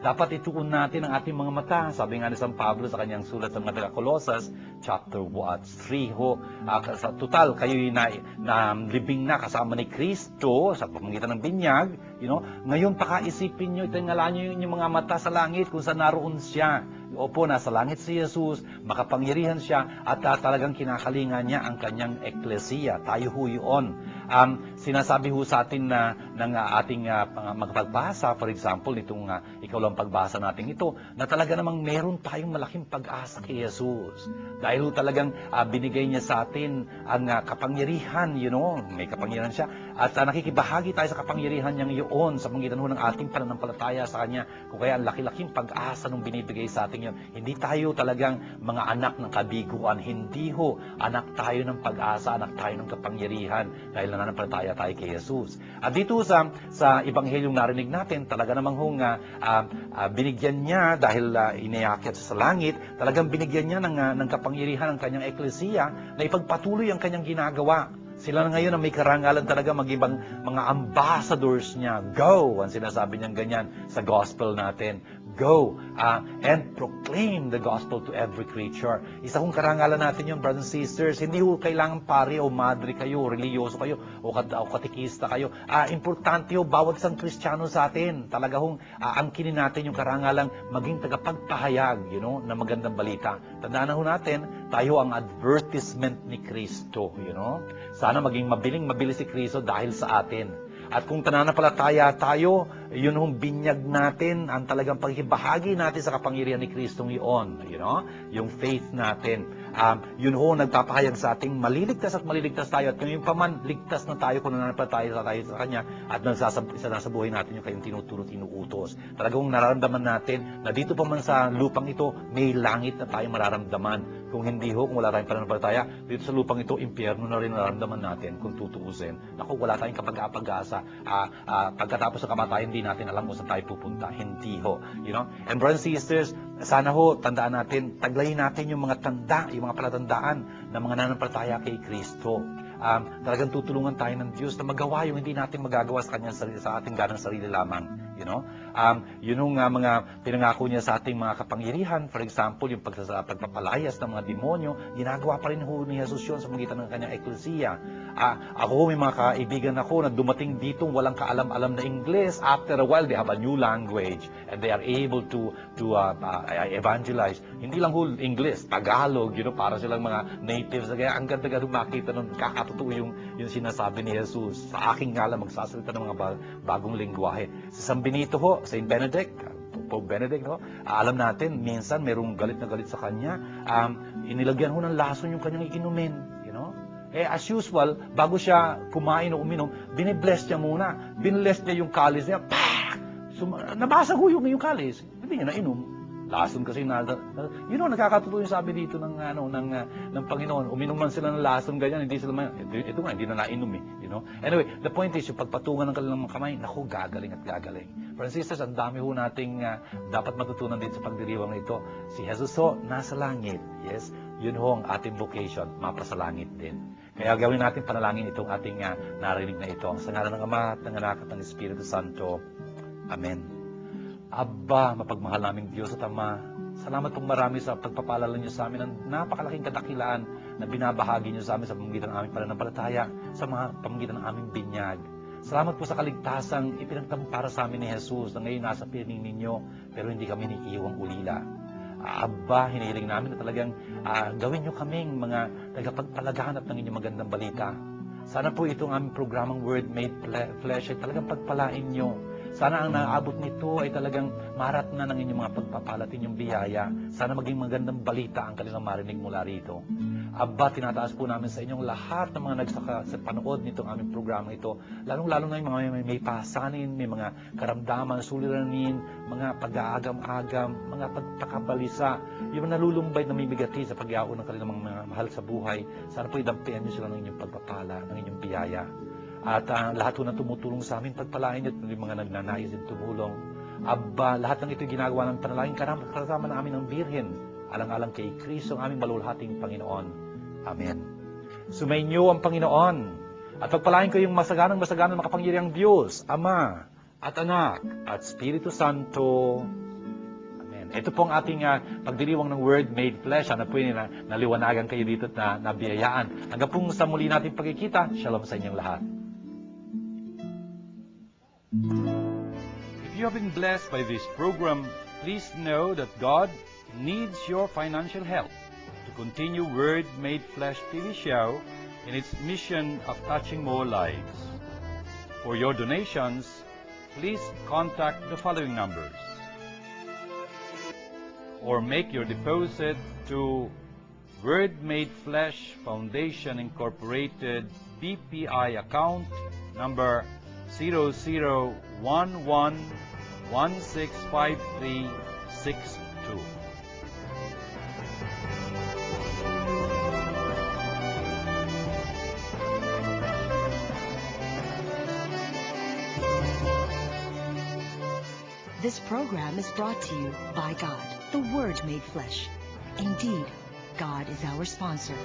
Dapat ituon natin ang ating mga mata. Sabi nga ni San Pablo sa kanyang sulat sa mga taga-Colosas, chapter 3 ho. Sa total, kayo'y libing na kasama ni Kristo sa pamamagitan ng binyag. Ngayon, pakaisipin nyo, itingalaan nyo yung mga mata sa langit kung saan naroon siya. Opo, nasa langit si Jesus, makapangyarihan siya, at talagang kinakalingan niya ang kanyang eklesiya. Tayo ho yun. Sinasabi ho sa atin ng ating magpagbasa, for example, nitong ikaw lang pagbasa natin ito, na talaga namang meron tayong malaking pag-asa kay Jesus. Dahil ho talagang binigay niya sa atin ang kapangyarihan, may kapangyarihan siya, at nakikibahagi tayo sa kapangyarihan niyang yun sa pamamagitan ho ng ating pananampalataya sa Kanya. Kung kaya ang laki-laking pag-asa nung binibigay sa atin yun. Hindi tayo talagang mga anak ng kabiguan, hindi ho. Anak tayo ng pag-asa, anak tayo ng kapangyarihan dahil nananampalataya tayo kay Jesus. At dito sa Ebanghelyong narinig natin, talaga namang binigyan niya dahil inayakyat sa langit, talagang binigyan niya ng kapangyarihan ng kanyang eklesiya na ipagpatuloy ang kanyang ginagawa. Sila na ngayon ang may karangalan talaga magibang mga ambassadors niya. Go! Ang sinasabi niyang ganyan sa gospel natin. Go and proclaim the gospel to every creature. Isa kong karangalan natin yun, brothers and sisters. Hindi ho kailangan pare o madre kayo, religyoso kayo, o katikista kayo. Importante ho, bawat isang Kristiyano sa atin. Talaga hong angkinin natin yung karangalang maging tagapagpahayag, na magandang balita. Tandaan na ho natin, tayo ang advertisement ni Kristo, Sana maging mabilis si Kristo dahil sa atin. At kung tananampalataya tayo, yun hong binyag natin, ang talagang paghibahagi natin sa kapangyarihan ni Kristong yun. Yung faith natin. Yun ho nagpapahayag sa ating maliligtas at maliligtas tayo. At ngayon pa man, ligtas na tayo kung nananampalataya tayo sa Kanya at nasa buhay natin yung kanyang tinutulot, inuutos. Talagang nararamdaman natin na dito pa man sa lupang ito, may langit na tayo mararamdaman. Kung hindi ho, kung wala tayong pananampalataya, dito sa lupang ito, impyerno na rin nararamdaman natin kung tutuusin. Naku, wala tayong kapag-apag-asa. Pagkatapos ng kamatayan, hindi natin alam kung saan tayo pupunta. Hindi ho. And brothers and sisters, sana ho, tandaan natin, taglayin natin yung mga tanda, yung mga palatandaan ng mga nananampalataya kay Kristo. Talagang tutulungan tayo ng Diyos na magawa yung hindi natin magagawa sa Kanya sa ating ganang sarili lamang. Yun yung mga pinangako niya sa ating mga kapangyarihan. For example, yung pagpapalayas ng mga demonyo, ginagawa pa rin ho ni Jesus yun sa magitan ng kanyang eklesiya. Ako, may mga kaibigan ako na dumating dito walang kaalam-alam na Ingles. After a while, they have a new language and they are able to evangelize. Hindi lang ho English, Tagalog, para silang mga natives. Kaya ang ganda-ganda makita nun, kakatotoo yung sinasabi ni Jesus. Sa aking ngalan, magsasalita ng mga bagong lingwahe. Sa San Benito ho, Saint Benedict, Pope Benedict, alam natin, minsan merong galit na galit sa kanya. Inilagyan ho ng lason yung kanyang iinumin. As usual, bago siya kumain o uminom, binibless niya muna. Binbless niya yung kalis niya. Nabasag ho yung kalis. Hindi niya nainom. Lason kasi nakakatotoo yung sabi dito ng Panginoon. Uminom man sila ng lason ganyan, hindi hindi na nainom Anyway, the point is, yung pagpatungan ng kanilang mga kamay, naku, gagaling at gagaling. Friends and sisters, ang dami ho nating dapat matutunan din sa pagdiriwang na ito. Si Jesus ho, nasa langit. Yes, yun ho ang ating vocation, mapasalangit din. Kaya gawin natin panalangin itong ating narinig na ito. Sa ngalan ng Ama at ng Anak at ng Espiritu Santo. Amen. Aba, mapagmahal naming Diyos at Ama, salamat pong marami sa pagpapalala niyo sa amin ng napakalaking kadakilaan na binabahagi niyo sa amin sa pamamagitan ng aming pananampalataya, sa pamamagitan ng aming binyag. Salamat po sa kaligtasang ipinagtampara sa amin ni Jesus na ngayon nasa piling ninyo, pero hindi kami niiwang ulila. Aba, hinihiling namin na talagang gawin niyo kaming mga tagapagpalaganap ng inyong magandang balita. Sana po itong aming programang Word Made Flesh ay talagang pagpalain niyo. Sana ang naabot nito ay talagang marat na ng inyong mga pagpapalat, inyong biyaya. Sana maging magandang balita ang kanilang marinig mula rito. Aba, tinataas po namin sa inyong lahat ng mga nagsaka sa panood nitong aming programa ito. Lalong-lalo na yung mga may pasanin, may mga karamdaman, suliranin, mga pag-aagam-agam, mga pagpakabalisa, yung nalulumbay na mimigati sa pag-iaon ng kanilang mga mahal sa buhay. Sana po idampian niyo sila ng inyong pagpapala, ng inyong biyaya. At lahat po na tumutulong sa amin, pagpalain niyo at yung mga nagnanais din tumulong. Aba, lahat ng ito ginagawa ng panalangin kasama na amin ng Birhen. alang-alang kay Kristo ang aming malulhating Panginoon. Amen. Sumainyo ang Panginoon at pagpalain ko yung masaganang makapangyarihang Diyos, Ama at Anak at Espiritu Santo. Amen. Ito po ang ating pagdiriwang ng Word Made Flesh. Ano po yun, naliwanagan kayo dito at nabiyayaan. Hanggang po sa muli natin pagkikita, Shalom sa inyong lahat. If you have been blessed by this program, please know that God needs your financial help to continue Word Made Flesh TV show in its mission of touching more lives. For your donations, please contact the following numbers or make your deposit to Word Made Flesh Foundation Incorporated BPI account number 0011165362. This program is brought to you by God, the Word made flesh. Indeed, God is our sponsor.